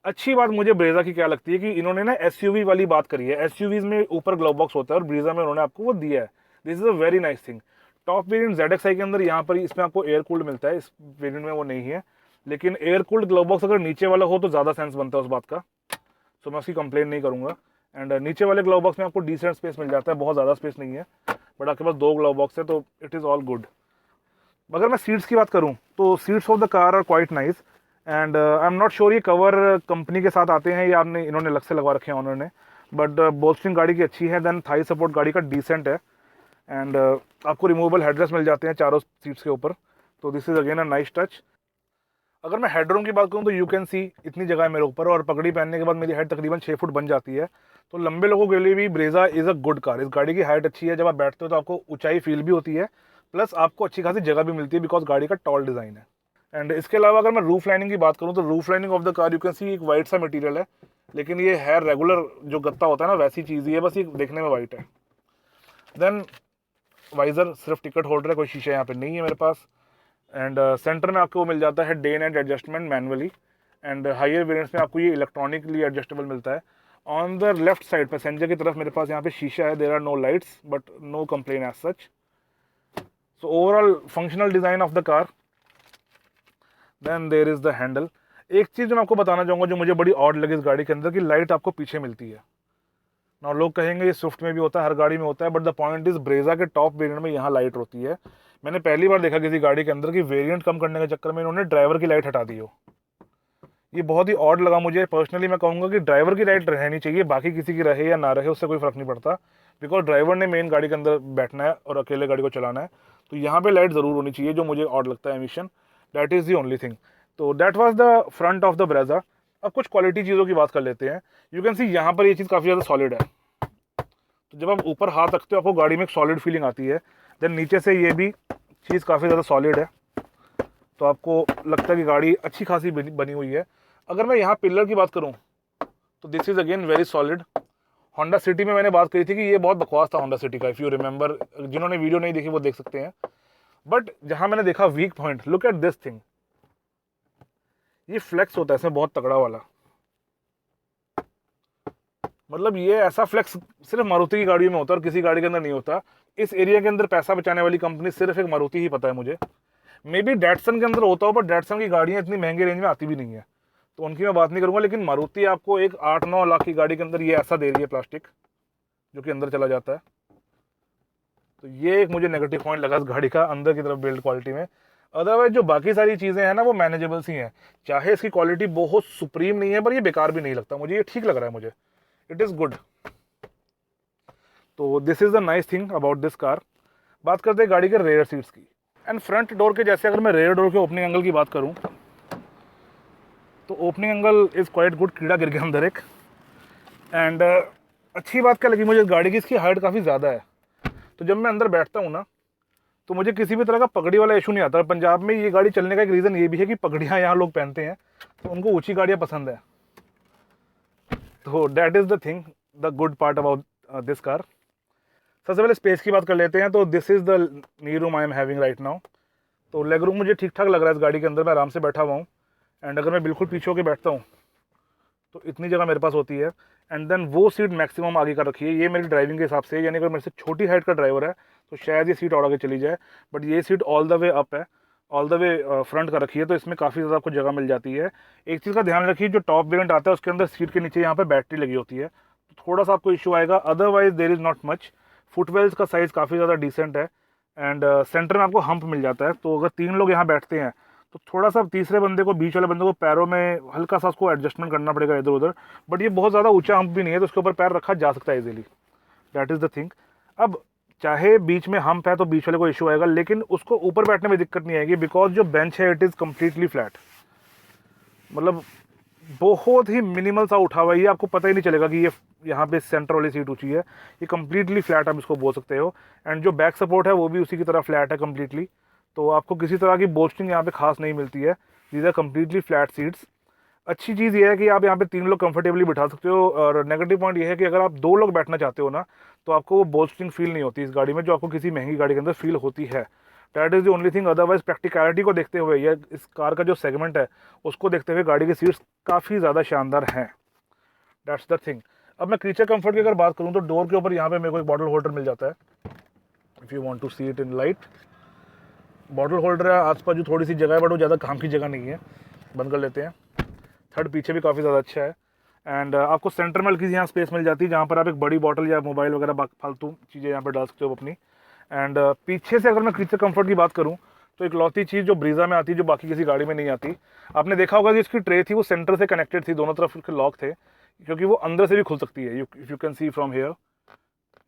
अच्छी बात मुझे ब्रेजा की क्या लगती है कि इन्होंने ना SUV वाली बात करी है। SUVs में ऊपर ग्लव बॉक्स होता है और ब्रीजा में उन्होंने आपको वो दिया है। This is a very nice thing. Top variant ZXi के अंदर यहाँ पर इसमें आपको एयर कूल्ड मिलता है, इस वेरिएंट में वो नहीं है, लेकिन एयर कूल्ड ग्लव बॉक्स अगर नीचे वाला हो तो ज़्यादा सेंस बनता है उस बात का, सो मैं उसकी कंप्लेन नहीं करूँगा। एंड नीचे वाले ग्लव बॉक्स में आपको डिसेंट स्पेस मिल जाता है, बहुत ज़्यादा स्पेस नहीं है, बट आपके पास 2 ग्लव बॉक्स है तो इट इज़ ऑल गुड। अगर मैं सीट्स की बात करूं तो seats of the car are quite nice. And I am not sure ये कवर कंपनी के साथ आते हैं या आपने इन्होंने अलग से लगवा रखे हैं ऑनर ने, बट बोल्स्टरिंग गाड़ी की अच्छी है। देन थाई सपोर्ट गाड़ी का डिसेंट है। एंड आपको रिमूवेबल हेडरेस्ट मिल जाते हैं चारों सीट्स के ऊपर, तो this is again a nice touch. अगर मैं हेडरूम की बात करूं तो यू कैन सी इतनी जगह है मेरे ऊपर, और पगड़ी पहनने के बाद मेरी हाइट तकरीबन 6 फुट बन जाती है, तो लंबे लोगों के लिए भी Brezza is a good car. इस गाड़ी की हाइट अच्छी है, जब आप बैठते हो तो आपको ऊंचाई फील भी होती है, प्लस आपको अच्छी खासी जगह भी मिलती है बिकॉज गाड़ी का टॉल डिज़ाइन है। एंड इसके अलावा अगर मैं रूफ लाइनिंग की बात करूँ तो roof lining of the car you can सी एक वाइट सा मटीरियल है, लेकिन ये है रेगुलर जो गत्ता होता है ना वैसी चीज़ ही है, बस ये देखने में वाइट है। देन वाइज़र सिर्फ टिकट होल्डर है, कोई शीशा यहाँ पे नहीं है मेरे पास। एंड सेंटर में आपको वो मिल जाता है day night adjustment manually. And higher variants में आपको ये इलेक्ट्रॉनिकली एडजस्टेबल मिलता है। On the left side passenger की तरफ मेरे पास यहाँ पे शीशा है, there are no lights but no complain as such. So overall functional design of the car. Then there is the handle. एक चीज़ जो मैं आपको बताना चाहूँगा जो मुझे बड़ी ऑड लगी इस गाड़ी के अंदर, कि लाइट आपको पीछे मिलती है। ना लोग कहेंगे ये स्विफ्ट में भी होता है, हर गाड़ी में होता है, but the point is Brezza के टॉप वेरिएंट में यहाँ लाइट होती है। मैंने पहली बार देखा किसी गाड़ी के अंदर कि वेरिएंट कम करने के चक्कर में इन्होंने ड्राइवर की लाइट हटा दी हो। ये बहुत ही ऑड लगा मुझे पर्सनली। मैं कहूँगा कि ड्राइवर की लाइट रहनी चाहिए, बाकी किसी की रहे या ना रहे उससे कोई फर्क नहीं पड़ता, बिकॉज ड्राइवर ने मेन गाड़ी के अंदर बैठना है और अकेले गाड़ी को चलाना है, तो यहाँ पे लाइट ज़रूर होनी चाहिए, जो मुझे ऑड लगता है emission. That is the only thing. तो that was the front of the Brezza. अब कुछ क्वालिटी चीज़ों की बात कर लेते हैं। यू कैन सी यहाँ पर ये चीज़ काफ़ी ज़्यादा सॉलिड है, तो जब आप ऊपर हाथ रखते हो आपको गाड़ी में एक सॉलिड फीलिंग आती है। देन नीचे से ये भी चीज़ काफ़ी ज़्यादा सॉलिड है, तो आपको लगता है कि गाड़ी अच्छी खासी बनी हुई है। अगर मैं यहाँ पिलर की बात करूँ तो this is again very solid. Honda city में मैंने बात करी थी कि ये बहुत बकवास था होंडा सिटी का, इफ़ यू रिमेंबर, जिन्होंने वीडियो नहीं देखी वो देख सकते हैं। बट जहाँ मैंने देखा weak point, look at this thing, ये फ्लेक्स होता है इसमें बहुत तगड़ा वाला। मतलब ये ऐसा फ्लेक्स सिर्फ मारुति की गाड़ियों में होता है और किसी गाड़ी के अंदर नहीं होता। इस एरिया के अंदर पैसा बचाने वाली कंपनी सिर्फ एक मारुति ही पता है मुझे। मे बी डैटसन के अंदर होता हो, पर डैटसन की गाड़ियाँ इतनी महंगी रेंज में आती भी नहीं है, तो उनकी मैं बात नहीं करूँगा। लेकिन मारुति आपको एक 8-9 लाख की गाड़ी के अंदर ये ऐसा दे रही है प्लास्टिक, जो कि अंदर चला जाता है। तो ये एक मुझे नेगेटिव पॉइंट लगा इस गाड़ी का, अंदर की तरफ बिल्ड क्वालिटी में। अदरवाइज जो बाकी सारी चीज़ें हैं ना, वो मैनेजेबल सी हैं। चाहे इसकी क्वालिटी बहुत सुप्रीम नहीं है, पर ये बेकार भी नहीं लगता मुझे, ये ठीक लग रहा है मुझे, इट इज़ गुड। तो this is the nice thing about this car. बात करते हैं गाड़ी के रेयर सीट्स की एंड फ्रंट डोर के। जैसे अगर मैं रेयर डोर के ओपनिंग एंगल की बात करूं, तो opening angle is quite good. कीड़ा गिर गया अंदर एक। एंड अच्छी बात क्या लगी मुझे इस गाड़ी की, इसकी हाइट काफ़ी ज़्यादा है। तो जब मैं अंदर बैठता हूँ ना, तो मुझे किसी भी तरह का पगड़ी वाला इशू नहीं आता। पंजाब में ये गाड़ी चलने का एक रीज़न ये भी है कि पगड़ियाँ यहाँ लोग पहनते हैं, तो उनको ऊँची गाड़ियाँ पसंद है। तो that is the thing, the good part about this car. सबसे पहले स्पेस की बात कर लेते हैं। तो this is the knee room I am having right now. तो लेग रूम मुझे ठीक ठाक लग रहा है इस गाड़ी के अंदर, मैं आराम से बैठा हुआ हूँ। एंड अगर मैं बिल्कुल पीछे होकर बैठता हूँ तो इतनी जगह मेरे पास होती है। एंड देन वो सीट मैक्सिमम आगे का रखी है, ये मेरी ड्राइविंग के हिसाब से, यानी अगर मेरे से छोटी हाइट का ड्राइवर है तो शायद ये सीट और आगे चली जाए, बट ये seat all the way up है, ऑल द वे फ्रंट का रखी है, तो इसमें काफ़ी ज़्यादा आपको जगह मिल जाती है। एक चीज़ का ध्यान रखिए, जो टॉप वेरिएंट आता है उसके अंदर सीट के नीचे यहाँ पे बैटरी लगी होती है, तो थोड़ा सा आपको इशू आएगा। Otherwise there is not much. फुटवेल्स का साइज़ काफ़ी ज़्यादा डिसेंट है। एंड सेंटर में आपको हम्प मिल जाता है, तो अगर 3 लोग यहाँ बैठते हैं तो थोड़ा सा तीसरे बंदे को, बीच वाले बंदे को पैरों में हल्का सा उसको एडजस्टमेंट करना पड़ेगा इधर उधर। बट ये बहुत ज़्यादा ऊंचा हम्प भी नहीं है, तो उसके ऊपर पैर रखा जा सकता है easily. That is the thing. अब चाहे बीच में हम्प है तो बीच वाले को इशू आएगा, लेकिन उसको ऊपर बैठने में दिक्कत नहीं आएगी, बिकॉज जो बेंच है इट इज़ कम्प्लीटली फ्लैट। मतलब बहुत ही मिनिमल सा उठा हुआ है, ये आपको पता ही नहीं चलेगा कि ये यहाँ पे सेंटर वाली सीट ऊंची है। ये कम्प्लीटली फ्लैट आप इसको बोल सकते हो। एंड जो बैक सपोर्ट है वो भी उसी की तरह फ्लैट है कम्प्लीटली, तो आपको किसी तरह की बोस्टिंग यहाँ पे खास नहीं मिलती है। These are completely flat seats. अच्छी चीज़ ये है कि आप यहाँ पे 3 लोग कंफर्टेबली बिठा सकते हो। और नेगेटिव पॉइंट ये है कि अगर आप 2 लोग बैठना चाहते हो ना, तो आपको वो बोस्टिंग फील नहीं होती इस गाड़ी में, जो आपको किसी महंगी गाड़ी के अंदर फील होती है। That is the only thing. Otherwise practicality को देखते हुए, या इस कार का जो सेगमेंट है उसको देखते हुए, गाड़ी की सीट्स काफ़ी ज़्यादा शानदार हैं। That's the thing. अब मैं क्रीचर कंफर्ट की अगर बात करूँ, तो डोर के ऊपर यहाँ पे मेरे को एक बॉटल होल्डर मिल जाता है, if you want to see it in light. Bottle holder है, आसपास जो थोड़ी सी जगह है, बट वो ज़्यादा काम की जगह नहीं है। बंद कर लेते हैं। थर्ड पीछे भी काफ़ी ज़्यादा अच्छा है। एंड आपको सेंटर में हल्की सी यहाँ स्पेस मिल जाती है, जहाँ पर आप एक बड़ी बॉटल या मोबाइल वगैरह फालतू चीज़ें यहाँ पर डाल सकते हो अपनी। एंड पीछे से अगर मैं क्रीचर कंफर्ट की बात करूँ, तो एक लौती चीज़ जो ब्रीजा में आती है, जो बाकी किसी गाड़ी में नहीं आती, आपने देखा होगा कि इसकी ट्रे थी वो सेंटर से कनेक्टेड थी, दोनों तरफ उसके लॉक थे, क्योंकि वो अंदर से भी खुल सकती है। If you can see from here,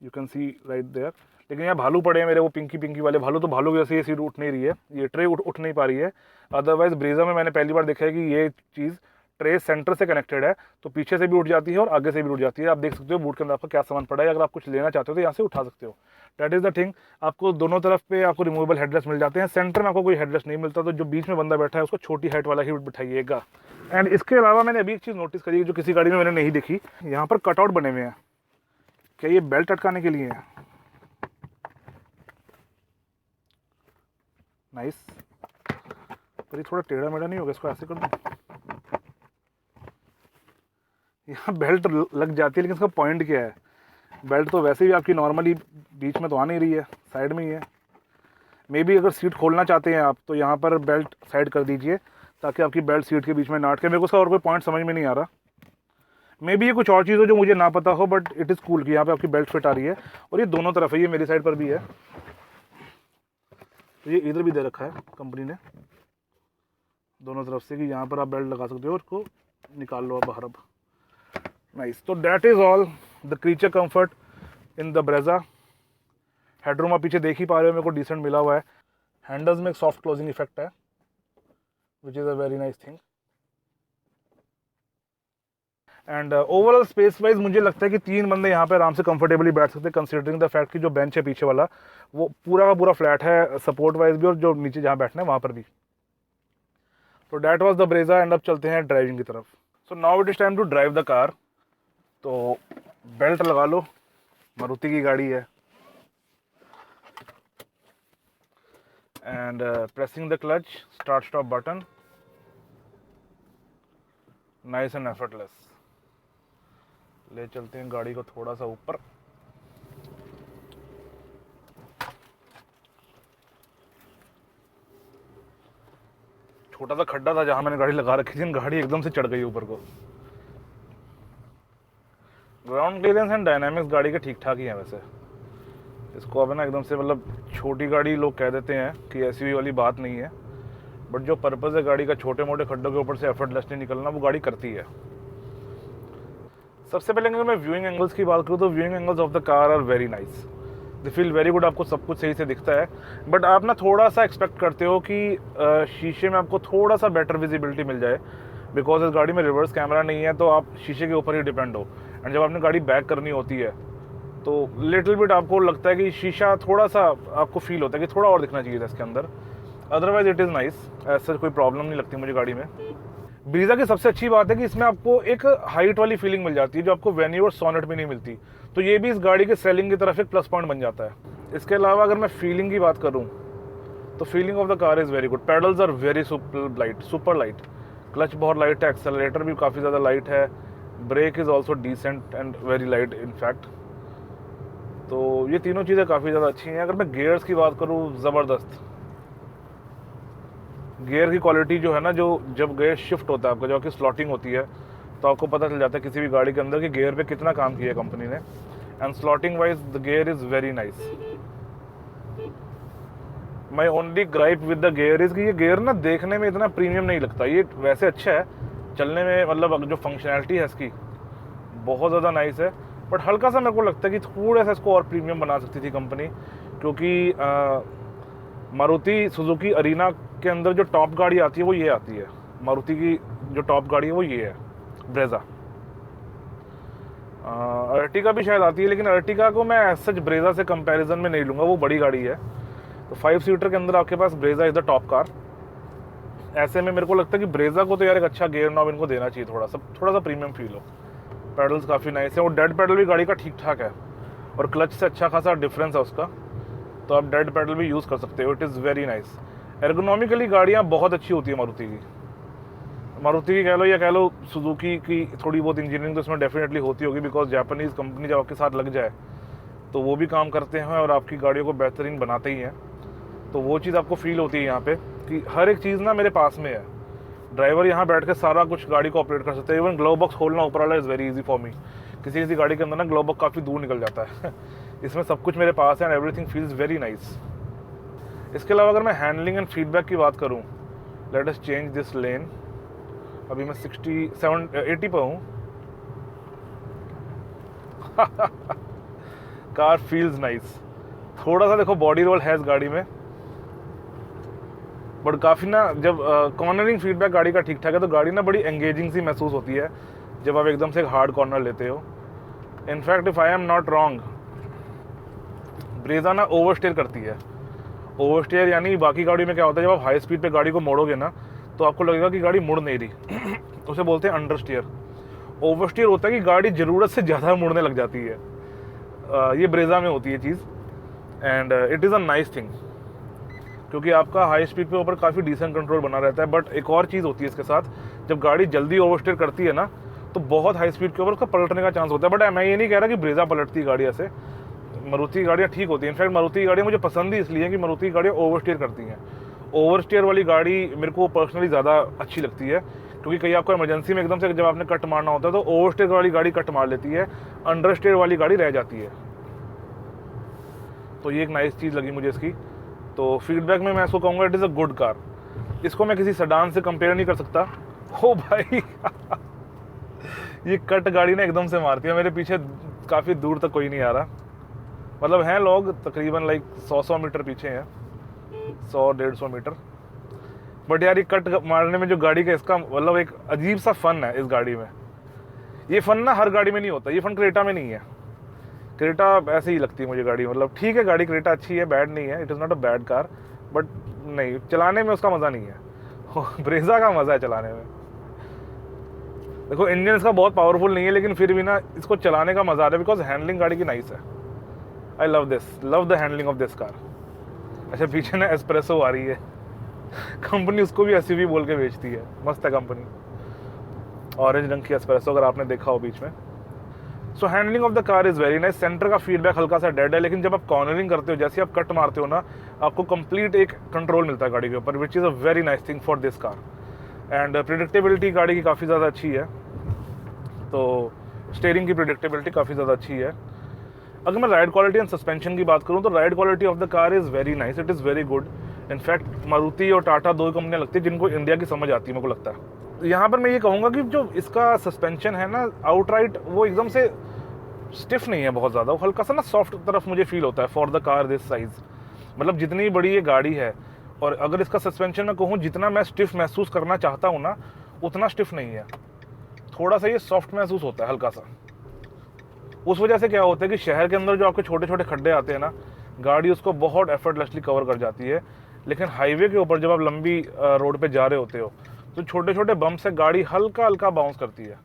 you can see right there. लेकिन यहाँ भालू पड़े हैं मेरे, वो पिंकी पिंकी वाले भालू, तो भालू की वजह से ये सीट उठ नहीं रही है, ये ट्रे उठ नहीं पा रही है। अदरवाइज ब्रीजा में मैंने पहली बार देखा है कि ये चीज़ ट्रे सेंटर से कनेक्टेड है, तो पीछे से भी उठ जाती है और आगे से भी उठ जाती है। आप देख सकते हो बूट के अंदर आपका क्या सामान पड़ा है, अगर आप कुछ लेना चाहते हो तो यहाँ से उठा सकते हो। That is the thing. आपको दोनों तरफ पे आपको रिमूवेबल हेडरेस्ट मिल जाते हैं, सेंटर में आपको कोई हेडरेस्ट नहीं मिलता, तो जो बीच में बंदा बैठा है उसको छोटी हाइट वाला ही बिठाइएगा। एंड इसके अलावा मैंने अभी एक चीज़ नोटिस करी है जो किसी गाड़ी में मैंने नहीं देखी, यहाँ पर कटआउट बने हुए हैं। क्या ये बेल्ट अटकाने के लिए है? नाइस। पर ये थोड़ा टेढ़ा मेढ़ा नहीं होगा, इसको ऐसे कर दूँ? यहाँ बेल्ट लग जाती है, लेकिन इसका पॉइंट क्या है? बेल्ट तो वैसे भी आपकी नॉर्मली बीच में तो आ नहीं रही है, साइड में ही है। मे बी अगर सीट खोलना चाहते हैं आप, तो यहाँ पर बेल्ट साइड कर दीजिए, ताकि आपकी बेल्ट सीट के बीच में ना अटके। मेरे को उसका और कोई पॉइंट समझ में नहीं आ रहा। मे बी ये कुछ और चीज़ हो जो मुझे ना पता हो, बट इट इज़ कूल कि यहाँ पे आपकी बेल्ट फिट आ रही है। और ये दोनों तरफ है, ये मेरी साइड पर भी है, तो ये इधर भी दे रखा है कंपनी ने दोनों तरफ से, कि यहाँ पर आप बेल्ट लगा सकते हो और उसको निकाल लो आप बाहर। अब नाइस। तो that is all the creature comfort in the Brezza. Headroom आप पीछे देख ही पा रहे हो, मेरे को डिसेंट मिला हुआ है। हैंडल्स में एक सॉफ्ट क्लोजिंग इफेक्ट है, which is a very nice thing. And overall space wise मुझे लगता है कि 3 बंदे यहाँ पे आराम से कंफर्टेबली बैठ सकते हैं, कंसिडरिंग द फैक्ट कि जो बेंच है पीछे वाला वो पूरा का पूरा फ्लैट है, सपोर्ट वाइज भी और जो नीचे जहाँ बैठना है वहाँ पर भी। तो that was the Brezza. And अब चलते हैं ड्राइविंग की तरफ। So now it is time to drive the car. तो बेल्ट लगा लो, मारुति की गाड़ी है। And pressing the clutch, start stop button, nice and effortless. ले चलते हैं गाड़ी को थोड़ा सा ऊपर। छोटा सा खड्डा था जहाँ मैंने गाड़ी लगा रखी थी, गाड़ी एकदम से चढ़ गई ऊपर को। ग्राउंड क्लियरेंस एंड डायनामिक्स गाड़ी के ठीक ठाक ही हैं वैसे। इसको अब ना एकदम से मतलब छोटी गाड़ी लोग कह देते हैं कि एसयूवी वाली बात नहीं है, बट जो पर्पज़ है गाड़ी का छोटे मोटे खड्डों के ऊपर से एफर्टलेसली निकलना, वो गाड़ी करती है। सबसे पहले अगर मैं व्यूइंग एंगल्स की बात करूँ तो viewing angles of the car are very nice, they feel very good. आपको सब कुछ सही से दिखता है, बट आप ना थोड़ा सा एक्सपेक्ट करते हो कि शीशे में आपको थोड़ा सा बेटर विजिबिलिटी मिल जाए, बिकॉज इस गाड़ी में रिवर्स कैमरा नहीं है, तो आप शीशे के ऊपर ही डिपेंड हो। एंड जब आपने गाड़ी बैक करनी होती है तो लिटिल बिट आपको लगता है कि शीशा थोड़ा सा आपको फील होता है कि थोड़ा और दिखना चाहिए था इसके अंदर। अदरवाइज इट इज़ नाइस, ऐसा कोई प्रॉब्लम नहीं लगती मुझे गाड़ी में। ब्रीजा की सबसे अच्छी बात है कि इसमें आपको एक हाइट वाली फीलिंग मिल जाती है जो आपको वेन्यू और सोनेट में नहीं मिलती, तो ये भी इस गाड़ी के सेलिंग की तरफ एक प्लस पॉइंट बन जाता है। इसके अलावा अगर मैं फीलिंग की बात करूँ तो feeling of the car is very good. Pedals are very super light. Clutch बहुत लाइट है, एक्सेलरेटर भी काफ़ी ज़्यादा लाइट है, brake is also decent and very light in fact. तो ये तीनों चीज़ें काफ़ी ज़्यादा अच्छी हैं। अगर मैं गियर्स की बात करूँ, ज़बरदस्त गियर की क्वालिटी जो है ना, जो जब गियर शिफ्ट होता है आपका, जो आपकी स्लॉटिंग होती है, तो आपको पता चल जाता है किसी भी गाड़ी के अंदर कि गियर पे कितना काम किया है कंपनी ने। And slotting wise the gear is very nice. My only gripe with the gear इज़ कि ये गियर ना देखने में इतना प्रीमियम नहीं लगता। ये वैसे अच्छा है चलने में, मतलब जो फंक्शनैलिटी है इसकी बहुत ज़्यादा नाइस है, बट हल्का सा मेरे को लगता है कि थोड़ा सा इसको और प्रीमियम बना सकती थी कंपनी, क्योंकि मारुति सुजुकी अरीना के अंदर जो टॉप गाड़ी आती है वो ये आती है। मारुति की जो टॉप गाड़ी है वो ये है, ब्रेजा। अर्टिगा भी शायद आती है, लेकिन अर्टिगा को मैं सच ब्रेजा से कंपैरिजन में नहीं लूँगा, वो बड़ी गाड़ी है। तो 5 सीटर के अंदर आपके पास Brezza is the top car. ऐसे में मेरे को लगता है कि ब्रेजा को तो यार एक अच्छा गियर नॉब इनको देना चाहिए, थोड़ा सा प्रीमियम फील हो। पैडल्स काफ़ी नाइस है और डेड पैडल भी गाड़ी का ठीक ठाक है, और क्लच से अच्छा खासा डिफरेंस है उसका, तो आप डेड पैडल भी यूज़ कर सकते हो। It is very nice. Ergonomically गाड़ियाँ बहुत अच्छी होती है मारुति की कह लो या कह लो सुजुकी की, थोड़ी बहुत इंजीनियरिंग तो इसमें डेफिनेटली होती होगी, बिकॉज जापानीज़ कंपनी जब आपके साथ लग जाए तो वो भी काम करते हैं और आपकी गाड़ियों को बेहतरीन बनाते ही हैं। तो वो चीज़ आपको फील होती है यहाँ पे कि हर एक चीज़ ना मेरे पास में है। ड्राइवर यहाँ बैठ के सारा कुछ गाड़ी को ऑपरेट कर सकते हैं। इवन ग्लोव बॉक्स खोलना ऊपर वाला is very easy for me. किसी गाड़ी के अंदर ना ग्लोव बॉक्स काफ़ी दूर निकल जाता है इसमें सब कुछ मेरे पास है and everything feels very nice. इसके अलावा अगर मैं हैंडलिंग एंड फीडबैक की बात करूँ, लेट अस चेंज दिस लेन। अभी मैं 80 पर हूँ कार फील्स नाइस। थोड़ा सा देखो बॉडी रोल है इस गाड़ी में, बट काफ़ी ना जब कॉर्नरिंग फीडबैक गाड़ी का ठीक ठाक है, तो गाड़ी ना बड़ी एंगेजिंग सी महसूस होती है जब आप एकदम से एक हार्ड कॉर्नर लेते हो। In fact if I am not wrong, Brezza ना ओवरस्टेयर करती है। ओवरस्टेयर यानी बाकी गाड़ी में क्या होता है, जब आप हाई स्पीड पे गाड़ी को मोड़ोगे ना तो आपको लगेगा कि गाड़ी मुड़ नहीं रही उसे बोलते हैं अंडरस्टेयर। ओवरस्टेयर होता है कि गाड़ी ज़रूरत से ज़्यादा मुड़ने लग जाती है। ये ब्रेजा में होती है चीज़, and it is a nice thing, क्योंकि आपका हाई स्पीड पे ऊपर काफ़ी डिसेंट कंट्रोल बना रहता है। बट एक और चीज़ होती है इसके साथ, जब गाड़ी जल्दी ओवरस्टेयर करती है ना तो बहुत हाई स्पीड के ऊपर उसका पलटने का चांस होता है। बट मैं ये नहीं कह रहा कि ब्रेजा पलटती है गाड़ी ऐसे, मारुति की गाड़ियाँ ठीक होती हैं। इनफैक्ट मारुति की गाड़ियाँ मुझे पसंद ही इसलिए कि मारुति की गाड़ियाँ ओवरस्टेयर करती हैं। ओवरस्टेयर वाली गाड़ी मेरे को पर्सनली ज़्यादा अच्छी लगती है, क्योंकि कहीं आपको इमरजेंसी में एकदम से जब आपने कट मारना होता है तो ओवरस्टेयर वाली गाड़ी कट मार लेती है, अंडरस्टेयर वाली गाड़ी रह जाती है। तो ये एक नाइस चीज़ लगी मुझे इसकी। तो फीडबैक में मैं इसको कहूँगा it is a good car. इसको मैं किसी सेडान से कंपेयर नहीं कर सकता। हो भाई ये कट गाड़ी ना एकदम से मारती है। मेरे पीछे काफ़ी दूर तक कोई नहीं आ रहा, मतलब हैं लोग तकरीबन लाइक 100 मीटर पीछे हैं, 100-150 मीटर। बट यार ये कट मारने में जो गाड़ी का इसका मतलब एक अजीब सा फ़न है इस गाड़ी में। ये फ़न ना हर गाड़ी में नहीं होता, ये फ़न क्रेटा में नहीं है। क्रेटा ऐसे ही लगती है मुझे गाड़ी, मतलब ठीक है गाड़ी क्रेटा अच्छी है, बैड नहीं है, it is not a bad car, but नहीं चलाने में उसका मज़ा नहीं है ब्रेजा का मज़ा है चलाने में। देखो इंजन इसका बहुत पावरफुल नहीं है, लेकिन फिर भी ना इसको चलाने का मज़ा आता है, बिकॉज हैंडलिंग गाड़ी की नाइस है। I love this, love the handling of this car. अच्छा पीछे ना एस्प्रेसो आ रही है कंपनी उसको भी एसयूवी बोल के बेचती है, मस्त है कंपनी। ऑरेंज रंग की एस्प्रेसो अगर आपने देखा हो बीच में। So handling of the car is very nice. Centre का फीडबैक हल्का सा डेड है, लेकिन जब आप कॉर्नरिंग करते हो, जैसे आप कट मारते हो ना, आपको कंप्लीट एक कंट्रोल मिलता है गाड़ी के ऊपर, which is a very nice thing for this car. And predictability गाड़ी की काफ़ी ज़्यादा अच्छी है, तो स्टीयरिंग की प्रिडिक्टेबिलिटी काफ़ी ज़्यादा अच्छी है। अगर मैं राइड क्वालिटी एंड सस्पेंशन की बात करूं तो ride quality of the car is very nice, it is very good. In fact Maruti और टाटा दो कंपनियां लगती है जिनको इंडिया की समझ आती है, मेरे को लगता है। यहाँ पर मैं ये कहूँगा कि जो इसका सस्पेंशन है ना आउटराइट, वो एकदम से स्टिफ नहीं है बहुत ज़्यादा, वो हल्का सा ना सॉफ्ट तरफ मुझे फील होता है for the car this size. मतलब जितनी बड़ी ये गाड़ी है और अगर इसका सस्पेंशन मैं कहूँ जितना मैं स्टिफ महसूस करना चाहता हूँ ना, उतना स्टिफ नहीं है, थोड़ा सा ये सॉफ्ट महसूस होता है हल्का सा। उस वजह से क्या होता है कि शहर के अंदर जो आपके छोटे छोटे खड्डे आते हैं ना, गाड़ी उसको बहुत एफर्टलेसली कवर कर जाती है। लेकिन हाईवे के ऊपर जब आप लंबी रोड पे जा रहे होते हो तो छोटे छोटे बम्प से गाड़ी हल्का हल्का बाउंस करती है।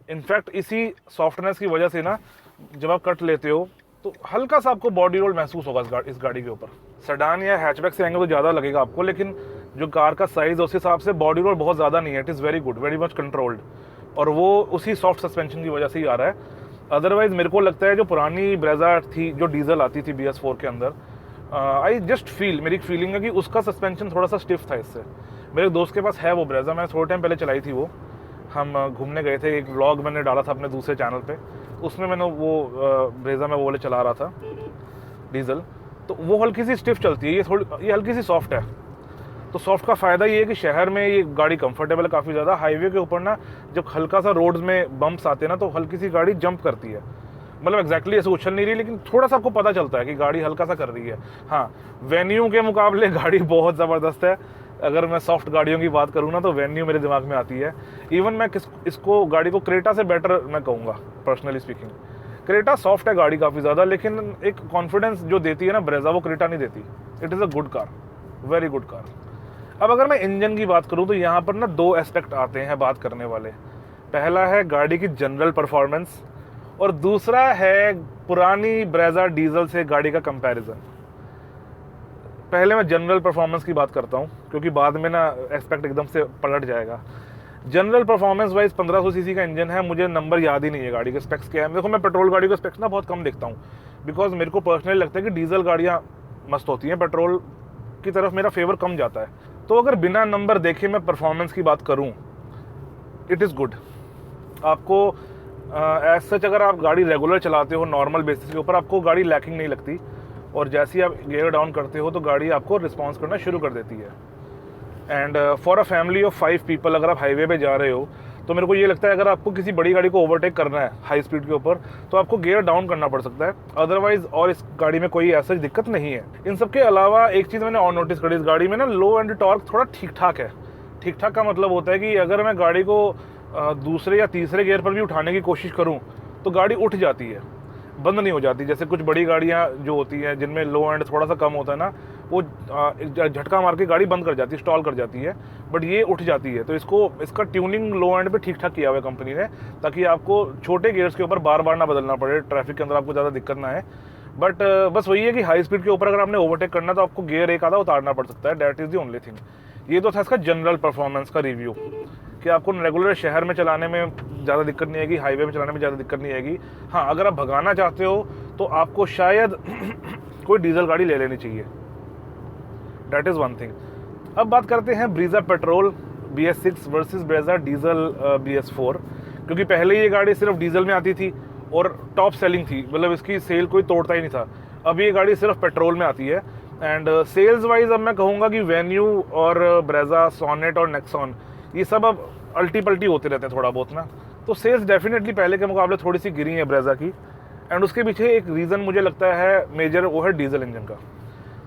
इनफैक्ट इसी सॉफ्टनेस की वजह से ना जब आप कट लेते हो तो हल्का सा आपको बॉडी रोल महसूस होगा इस गाड़ी के ऊपर। सेडान या हैचबैक से आएंगे तो ज़्यादा लगेगा आपको, लेकिन जो कार का साइज़ है उस हिसाब से बॉडी रोल बहुत ज़्यादा नहीं है। It is very good, very much controlled, और वो उसी सॉफ्ट सस्पेंशन की वजह से ही आ रहा है। अदरवाइज मेरे को लगता है जो पुरानी ब्रेजा थी जो डीजल आती थी BS4 के अंदर, आई जस्ट फील, मेरी एक फीलिंग है कि उसका सस्पेंशन थोड़ा सा स्टिफ था इससे। मेरे दोस्त के पास है वो ब्रेजा, मैंने थोड़े टाइम पहले चलाई थी वो, हम घूमने गए थे, एक व्लॉग मैंने डाला था अपने दूसरे चैनल पे, उसमें मैंने वो ब्रेजा में वो वाले चला रहा था डीजल, तो वो हल्की सी स्टिफ चलती है, ये हल्की सी सॉफ्ट है। तो सॉफ्ट का फ़ायदा ये है कि शहर में ये गाड़ी कंफर्टेबल है काफ़ी ज़्यादा। हाईवे के ऊपर ना जब हल्का सा रोड्स में बम्प्स आते हैं ना तो हल्की सी गाड़ी जंप करती है, मतलब एग्जैक्टली ऐसे उछल नहीं रही, लेकिन थोड़ा सा आपको पता चलता है कि गाड़ी हल्का सा कर रही है। हाँ, वेन्यू के मुकाबले गाड़ी बहुत ज़बरदस्त है। अगर मैं सॉफ्ट गाड़ियों की बात करूँ ना तो वेन्यू मेरे दिमाग में आती है। इवन मैं इसको गाड़ी को क्रेटा से बेटर मैं कहूँगा पर्सनली स्पीकिंग। क्रेटा सॉफ्ट है गाड़ी काफ़ी ज़्यादा, लेकिन एक कॉन्फिडेंस जो देती है ना ब्रेजा, वो क्रेटा नहीं देती। It is a good car, very good car. अब अगर मैं इंजन की बात करूं तो यहाँ पर ना दो एस्पेक्ट आते हैं बात करने वाले। पहला है गाड़ी की जनरल परफॉर्मेंस और दूसरा है पुरानी ब्रेजा डीजल से गाड़ी का कंपैरिजन। पहले मैं जनरल परफॉर्मेंस की बात करता हूँ क्योंकि बाद में ना एस्पेक्ट एकदम से पलट जाएगा। जनरल परफॉर्मेंस वाइज 1500 सीसी का इंजन है, मुझे नंबर याद ही नहीं है गाड़ी के स्पेक्स क्या है। देखो मैं पेट्रोल गाड़ी के स्पेक्स ना बहुत कम देखता हूँ, बिकॉज मेरे को पर्सनली लगता है कि डीजल गाड़ियाँ मस्त होती हैं, पेट्रोल की तरफ मेरा फेवर कम जाता है। तो अगर बिना नंबर देखे मैं परफॉर्मेंस की बात करूं, इट इज़ गुड। आपको एज सच अगर आप गाड़ी रेगुलर चलाते हो नॉर्मल बेसिस के ऊपर, आपको गाड़ी लैकिंग नहीं लगती, और जैसे ही आप गियर डाउन करते हो तो गाड़ी आपको रिस्पॉन्स करना शुरू कर देती है। And for a family of 5 people अगर आप हाईवे पे जा रहे हो तो मेरे को ये लगता है अगर आपको किसी बड़ी गाड़ी को ओवरटेक करना है हाई स्पीड के ऊपर तो आपको गियर डाउन करना पड़ सकता है, अदरवाइज और इस गाड़ी में कोई ऐसा दिक्कत नहीं है। इन सब के अलावा एक चीज़ मैंने और नोटिस करी, इस गाड़ी में ना लो एंड टॉर्क थोड़ा ठीक ठाक है। ठीक ठाक का मतलब होता है कि अगर मैं गाड़ी को दूसरे या तीसरे गियर पर भी उठाने की कोशिश करूँ तो गाड़ी उठ जाती है, बंद नहीं हो जाती। जैसे कुछ बड़ी गाड़ियाँ जो होती हैं जिनमें लो एंड थोड़ा सा कम होता है ना, वो झटका मार के गाड़ी बंद कर जाती है, स्टॉल कर जाती है, बट ये उठ जाती है। तो इसका ट्यूनिंग लो एंड पे ठीक ठाक किया हुआ है कंपनी ने, ताकि आपको छोटे गियर्स के ऊपर बार बार ना बदलना पड़े, ट्रैफिक के अंदर आपको ज़्यादा दिक्कत ना है। बट बस वही है कि हाई स्पीड के ऊपर अगर आपने ओवरटेक करना तो आपको गियर एक आधा उतारना पड़ सकता है, that is the only thing. ये तो था इसका जनरल परफॉर्मेंस का रिव्यू कि आपको रेगुलर शहर में चलाने में ज़्यादा दिक्कत नहीं आएगी, हाईवे में चलाने में ज़्यादा दिक्कत नहीं आएगी। हाँ, अगर आप भगाना चाहते हो तो आपको शायद कोई डीजल गाड़ी ले लेनी चाहिए, दैट इज़ वन थिंग। अब बात करते हैं Brezza petrol BS6 versus Brezza diesel BS4, क्योंकि पहले ये गाड़ी सिर्फ डीजल में आती थी और टॉप सेलिंग थी, मतलब इसकी सेल कोई तोड़ता ही नहीं था। अब ये गाड़ी सिर्फ पेट्रोल में आती है। एंड सेल्स वाइज अब मैं कहूँगा कि वेन्यू और ब्रेजा, सोनेट और नेक्सॉन ये सब अब अल्टी पल्टी होते रहते हैं थोड़ा बहुत ना, तो सेल्स डेफिनेटली पहले के मुकाबले थोड़ी सी गिरी है ब्रेजा की। एंड उसके पीछे एक रीज़न मुझे लगता है मेजर, वो है डीजल इंजन का।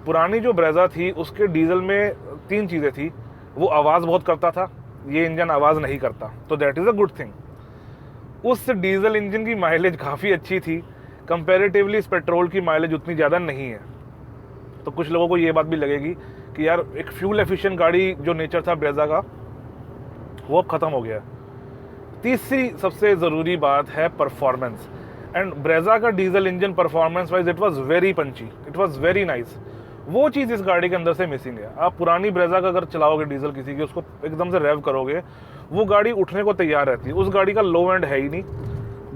पुरानी जो ब्रेजा थी उसके डीजल में 3 चीज़ें थी, वो आवाज़ बहुत करता था, ये इंजन आवाज़ नहीं करता, तो that is a good thing. उस डीजल इंजन की माइलेज काफ़ी अच्छी थी, कंपैरेटिवली इस पेट्रोल की माइलेज उतनी ज़्यादा नहीं है। तो कुछ लोगों को ये बात भी लगेगी कि यार एक फ्यूल एफिशिएंट गाड़ी जो नेचर था ब्रेजा का वो अब ख़त्म हो गया है। तीसरी सबसे ज़रूरी बात है परफॉर्मेंस। एंड ब्रेजा का diesel engine performance wise it was very punchy, it was very nice. वो चीज़ इस गाड़ी के अंदर से मिसिंग है। आप पुरानी ब्रेजा का अगर चलाओगे डीजल किसी की, उसको एकदम से रेव करोगे, वो गाड़ी उठने को तैयार रहती है। उस गाड़ी का लो एंड है ही नहीं,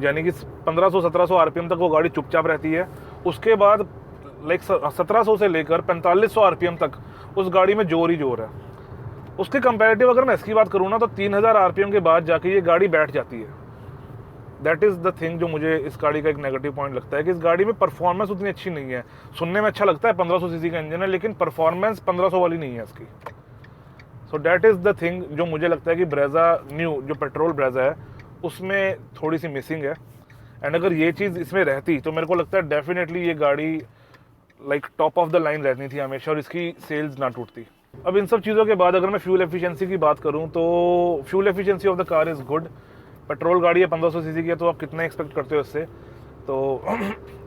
यानी कि 1500-1700 आरपीएम तक वो गाड़ी चुपचाप रहती है। उसके बाद लाइक 1700 से लेकर 4500 आरपीएम तक उस गाड़ी में जोर ही जोर है। उसके कंपैरेटिव अगर मैं इसकी बात करूँ ना तो 3000 आरपीएम के बाद जाके ये गाड़ी बैठ जाती है। दैट इज़ द थिंग जो मुझे इस गाड़ी का एक नेगेटिव पॉइंट लगता है कि इस गाड़ी में परफॉर्मेंस उतनी अच्छी नहीं है। सुनने में अच्छा लगता है 1500 सीसी का इंजन है, लेकिन परफॉर्मेंस 1500 वाली नहीं है इसकी। सो दैट इज़ द थिंग जो मुझे लगता है कि ब्रेजा न्यू जो पेट्रोल ब्रेजा है उसमें थोड़ी सी मिसिंग है। एंड अगर ये चीज़ इसमें रहती तो मेरे को लगता है डेफिनेटली ये गाड़ी like top of the line रहनी थी हमेशा और इसकी सेल्स ना टूटती। अब इन सब चीज़ों के बाद अगर मैं फ्यूल एफिशिएंसी की बात करूं तो fuel efficiency of the car is good. Petrol गाड़ी है 1500 सीसी की है, तो आप कितना एक्सपेक्ट करते हो इससे। तो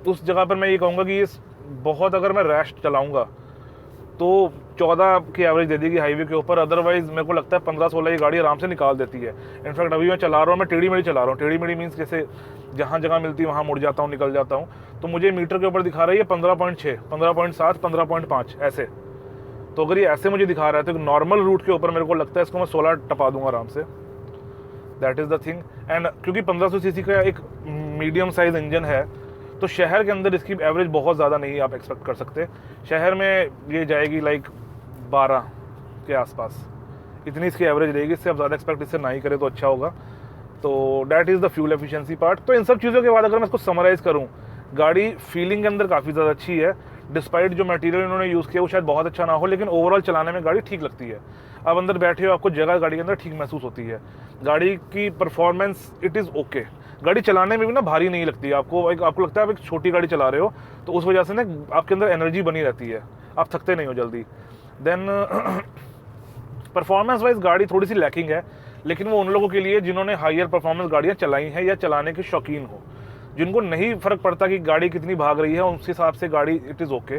उस जगह पर मैं ये कहूँगा कि इस बहुत अगर मैं रैश चलाऊँगा तो 14 की एवरेज दे देगी हाईवे के ऊपर। अदरवाइज मेरे को लगता है 15-16 ये गाड़ी आराम से निकाल देती है। इनफैक्ट अभी मैं चला रहा हूँ, मैं टेढ़ी मेढ़ी चला रहा हूँ। टेढ़ी मेढ़ी मीन्स जैसे जहाँ जगह मिलती है वहाँ मुड़ जाता हूँ, निकल जाता हूँ। तो मुझे मीटर के ऊपर दिखा रही है 15.6, 15.7, 15.5 ऐसे। तो अगर ये ऐसे मुझे दिखा रहा है तो नॉर्मल रूट के ऊपर मेरे को लगता है इसको मैं 16 टपा दूंगा आराम से। That is the thing. And क्योंकि 1500 सीसी का एक मीडियम साइज इंजन है तो शहर के अंदर इसकी एवरेज बहुत ज़्यादा नहीं आप एक्सपेक्ट कर सकते। शहर में ये जाएगी लाइक 12 के आसपास, इतनी इसकी एवरेज रहेगी। इससे आप ज़्यादा एक्सपेक्ट इससे ना ही करें तो अच्छा होगा। तो that is the fuel efficiency part. तो इन सब चीज़ों के बाद अगर मैं इसको समराइज़ करूँ, गाड़ी फीलिंग के अंदर काफ़ी ज़्यादा अच्छी है। डिस्पाइट जो मटेरियल इन्होंने यूज़ किया वो शायद बहुत अच्छा ना हो, लेकिन ओवरऑल चलाने में गाड़ी ठीक लगती है। आप अंदर बैठे हो, आपको जगह गाड़ी के अंदर ठीक महसूस होती है। गाड़ी की परफॉर्मेंस इट इज़ ओके। गाड़ी चलाने में भी ना भारी नहीं लगती। आपको लगता है आप एक छोटी गाड़ी चला रहे हो, तो उस वजह से ना आपके अंदर एनर्जी बनी रहती है, आप थकते नहीं हो जल्दी। देन परफॉर्मेंस वाइज गाड़ी थोड़ी सी लैकिंग है, लेकिन वो उन लोगों के लिए जिन्होंने हायर परफॉर्मेंस गाड़ियाँ चलाई हैं या चलाने के शौकीन हो। जिनको नहीं फ़र्क पड़ता कि गाड़ी कितनी भाग रही है, उस हिसाब से गाड़ी it is okay,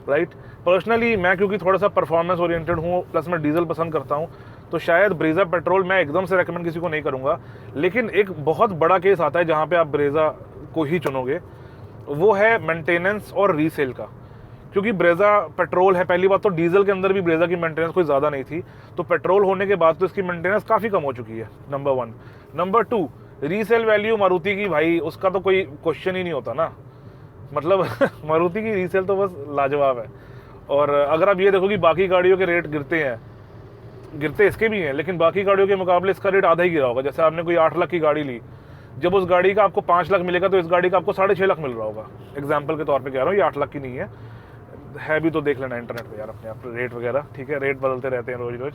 right. Personally मैं क्योंकि थोड़ा सा परफॉर्मेंस ओरिएंटेड हूँ, प्लस मैं डीजल पसंद करता हूँ, तो शायद ब्रेजा पेट्रोल मैं एकदम से रेकमेंड किसी को नहीं करूँगा। लेकिन एक बहुत बड़ा केस आता है जहाँ पे आप ब्रेजा को ही चुनोगे, वो है मेंटेनेंस और रीसेल का। क्योंकि ब्रेजा पेट्रोल है, पहली बात तो डीजल के अंदर भी ब्रेजा की मेंटेनेंस कोई ज़्यादा नहीं थी, तो पेट्रोल होने के बाद तो इसकी मेंटेनेंस काफ़ी कम हो चुकी है, number 1। Number 2, resale value Maruti की, भाई उसका तो कोई क्वेश्चन ही नहीं होता ना। मतलब मारुति की रीसेल तो बस लाजवाब है। और अगर आप ये देखो कि बाकी गाड़ियों के रेट गिरते इसके भी हैं, लेकिन बाकी गाड़ियों के मुकाबले इसका रेट आधा ही गिरा होगा। जैसे आपने कोई 8 लाख की गाड़ी ली, जब उस गाड़ी का आपको 5 लाख मिलेगा तो इस गाड़ी का आपको 6.5 लाख मिल रहा होगा। एग्जाम्पल के तौर पे कह रहा हूँ, ये 8 लाख की नहीं है भी तो देख लेना इंटरनेट पे यार अपने आप रेट वगैरह, ठीक है। रेट बदलते रहते हैं रोज रोज।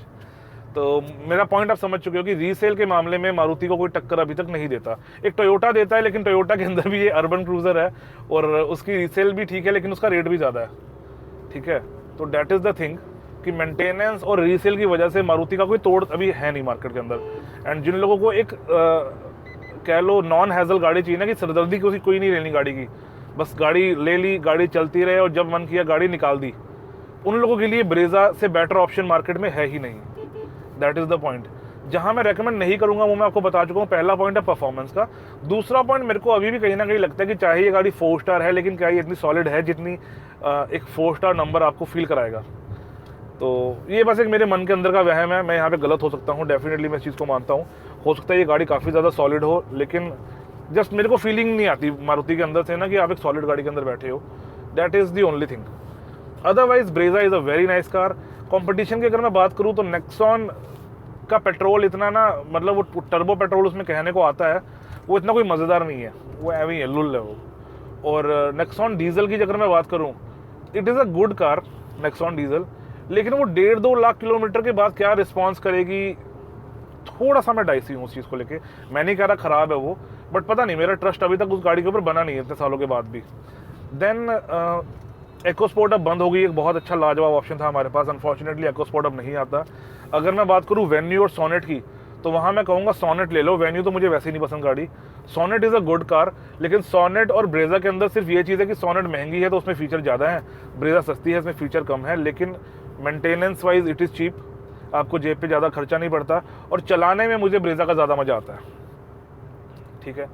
तो मेरा पॉइंट आप समझ चुके हो कि रीसेल के मामले में मारुति को कोई टक्कर अभी तक नहीं देता। एक टोयोटा देता है, लेकिन टोयोटा के अंदर भी ये अर्बन क्रूजर है और उसकी रीसेल भी ठीक है, लेकिन उसका रेट भी ज़्यादा है, ठीक है। तो डैट इज़ द थिंग कि मेंटेनेंस और रीसेल की वजह से मारुति का कोई तोड़ अभी है नहीं मार्केट के अंदर। एंड जिन लोगों को एक कह लो नॉन हैजल गाड़ी चाहिए ना, कि सरदर्दी कोई नहीं लेनी गाड़ी की, बस गाड़ी ले ली, गाड़ी चलती रहे और जब मन किया गाड़ी निकाल दी, उन लोगों के लिए ब्रेजा से बेटर ऑप्शन मार्केट में है ही नहीं। That is the point. जहां मैं रेकमेंड नहीं करूंगा वो मैं आपको बता चुका हूँ। पहला पॉइंट है परफॉर्मेंस का। दूसरा पॉइंट, मेरे को अभी भी कहीं ना कहीं लगता है कि चाहे ये गाड़ी 4 स्टार है, लेकिन क्या ये इतनी सॉलिड है जितनी एक 4 स्टार नंबर आपको फील कराएगा। तो ये बस एक मेरे मन के अंदर का वहम है। मैं यहाँ पे गलत हो सकता हूँ, डेफिनेटली मैं इस चीज़ को मानता हूँ। हो सकता है ये गाड़ी काफ़ी ज़्यादा सॉलिड हो, लेकिन जस्ट मेरे को फीलिंग नहीं आती मारुति के अंदर से ना कि आप एक सॉलिड गाड़ी के अंदर बैठे हो। That is the only thing. Otherwise Brezza is a very nice car. Competition की अगर मैं बात करूँ तो नेक्सॉन का पेट्रोल इतना ना, मतलब वो टर्बो पेट्रोल उसमें कहने को आता है, वो इतना कोई मज़ेदार नहीं है, वो एवं है, लुल है वो। और नेक्सॉन डीजल की अगर मैं बात करूँ, it is a good car Nexon diesel, लेकिन वो 1.5-2 लाख किलोमीटर के बाद क्या रिस्पॉन्स करेगी, थोड़ा सा मैं डाइसी हूँ उस चीज़ को लेके। मैं नहीं कह रहा ख़राब है वो, बट पता नहीं, मेरा ट्रस्ट अभी तक उस गाड़ी के ऊपर बना नहीं है इतने सालों के बाद भी। देन EcoSport अब बंद हो गई। एक बहुत अच्छा लाजवाब ऑप्शन था हमारे पास, अनफॉर्चुनेटली EcoSport अब नहीं आता। अगर मैं बात करूँ वेन्यू और सोनेट की, तो वहाँ मैं कहूँगा सोनेट ले लो। वेन्यू तो मुझे वैसे ही नहीं पसंद गाड़ी। Sonet is a good car, लेकिन सोनेट और ब्रेजा के अंदर सिर्फ ये चीज़ है कि सोनेट महंगी है तो उसमें फीचर ज़्यादा है, ब्रेजा सस्ती है इसमें फीचर कम है, लेकिन maintenance wise it is cheap, आपको जेब पे ज़्यादा खर्चा नहीं पड़ता, और चलाने में मुझे ब्रेजा का ज़्यादा मज़ा आता है, ठीक है।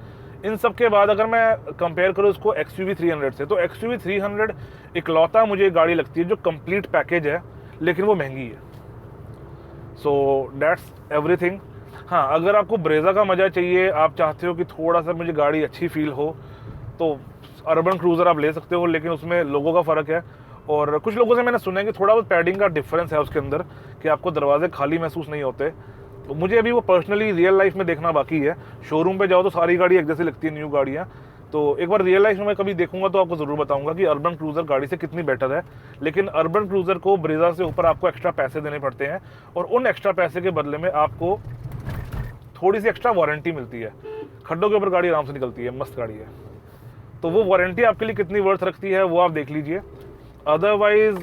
इन सब के बाद अगर मैं कंपेयर करूँ इसको XUV 300 से, तो XUV 300 इकलौता मुझे गाड़ी लगती है जो कंप्लीट पैकेज है, लेकिन वो महंगी है। So that's everything. हाँ, अगर आपको ब्रेजा का मज़ा चाहिए, आप चाहते हो कि थोड़ा सा मुझे गाड़ी अच्छी फील हो, तो अर्बन क्रूज़र आप ले सकते हो, लेकिन उसमें लोगों का फ़र्क है। और कुछ लोगों से मैंने सुना है कि थोड़ा बहुत पैडिंग का डिफरेंस है उसके अंदर, कि आपको दरवाजे खाली महसूस नहीं होते। तो मुझे अभी वो पर्सनली रियल लाइफ में देखना बाकी है। शोरूम पे जाओ तो सारी गाड़ी एक जैसी लगती है, न्यू गाड़ियाँ। तो एक बार रियल लाइफ में मैं कभी देखूंगा तो आपको ज़रूर बताऊंगा कि अर्बन क्रूज़र गाड़ी से कितनी बेटर है। लेकिन अर्बन क्रूज़र को ब्रेजा से ऊपर आपको एक्स्ट्रा पैसे देने पड़ते हैं, और उन एक्स्ट्रा पैसे के बदले में आपको थोड़ी सी एक्स्ट्रा वारंटी मिलती है। खड्डों के ऊपर गाड़ी आराम से निकलती है, मस्त गाड़ी है। तो वो वारंटी आपके लिए कितनी वर्थ रखती है वो आप देख लीजिए। Otherwise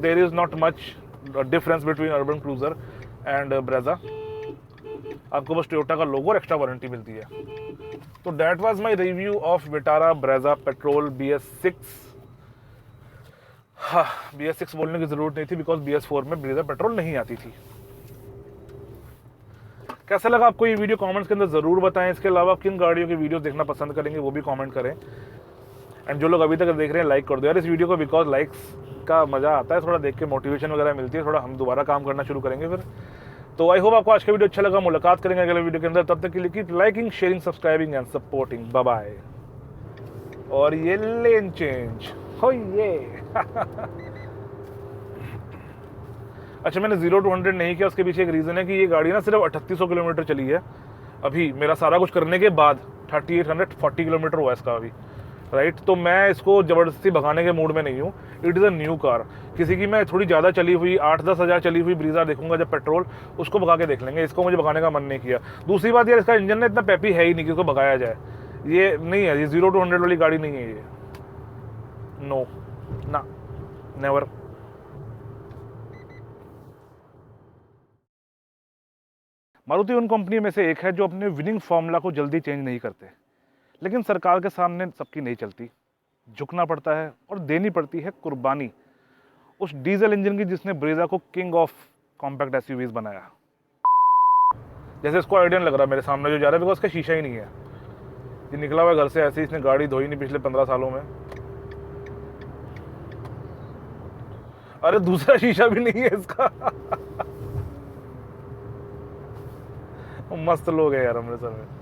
there is not much difference between urban cruiser and Brezza. आपको बस टोयोटा का लोगो और एक्स्ट्रा वारंटी मिलती है। तो that was my review of Vitara Brezza petrol BS6। हाँ, BS6 बोलने की ज़रूरत नहीं थी, बिकॉज BS4 में ब्रेजा पेट्रोल नहीं आती थी। कैसा लगा आपको ये वीडियो कमेंट्स के अंदर ज़रूर बताएं। इसके अलावा किन गाड़ियों की वीडियोस देखना पसंद करेंगे वो भी कमेंट करें। एंड जो लोग अभी तक देख रहे हैं लाइक कर दो यार इस वीडियो को, बिकॉज लाइक्स का मज़ा आता है, थोड़ा देख के मोटिवेशन वगैरह मिलती है, थोड़ा हम दोबारा काम करना शुरू करेंगे फिर। तो आई होप आपको आज का वीडियो अच्छा लगा। मुलाकात करेंगे अगले वीडियो के अंदर, तब तक के लिए keep liking, sharing, subscribing and supporting. Bye bye. और ये लेन चेंज हो ये अच्छा, मैंने 0 to 100 नहीं किया, उसके पीछे एक रीज़न है कि ये गाड़ी ना सिर्फ 3800 किलोमीटर चली है अभी, मेरा सारा कुछ करने के बाद 3840 किलोमीटर हुआ इसका अभी, राइट। तो मैं इसको ज़बरदस्ती भगाने के मूड में नहीं हूँ। It is a new car. किसी की मैं थोड़ी ज़्यादा चली हुई 8-10 हज़ार चली हुई ब्रीज़ा देखूंगा जब पेट्रोल, उसको भगा के देख लेंगे। इसको मुझे भगाने का मन नहीं किया। दूसरी बात यार, इसका इंजन ना इतना पेपी है ही नहीं कि इसको भगाया जाए। ये नहीं है, ये 0 to 100 वाली गाड़ी नहीं है ये। नो ना, नेवर। मारुति उन कंपनी में से एक है जो अपने विनिंग फॉर्मूला को जल्दी चेंज नहीं करते, लेकिन सरकार के सामने सबकी नहीं चलती। झुकना पड़ता है और देनी पड़ती है कुर्बानी उस डीजल इंजन की जिसने ब्रेजा को किंग ऑफ कॉम्पैक्ट एसयूवीज बनाया। जैसे इसको आइडिया लग रहा है मेरे सामने जो जा रहा है, बिकॉज उसका शीशा ही नहीं है। ये निकला हुआ घर से ऐसे, इसने गाड़ी धोई नहीं पिछले 15 सालों में। अरे दूसरा शीशा भी नहीं है इसका मस्त लोग है यार अमृतसर में।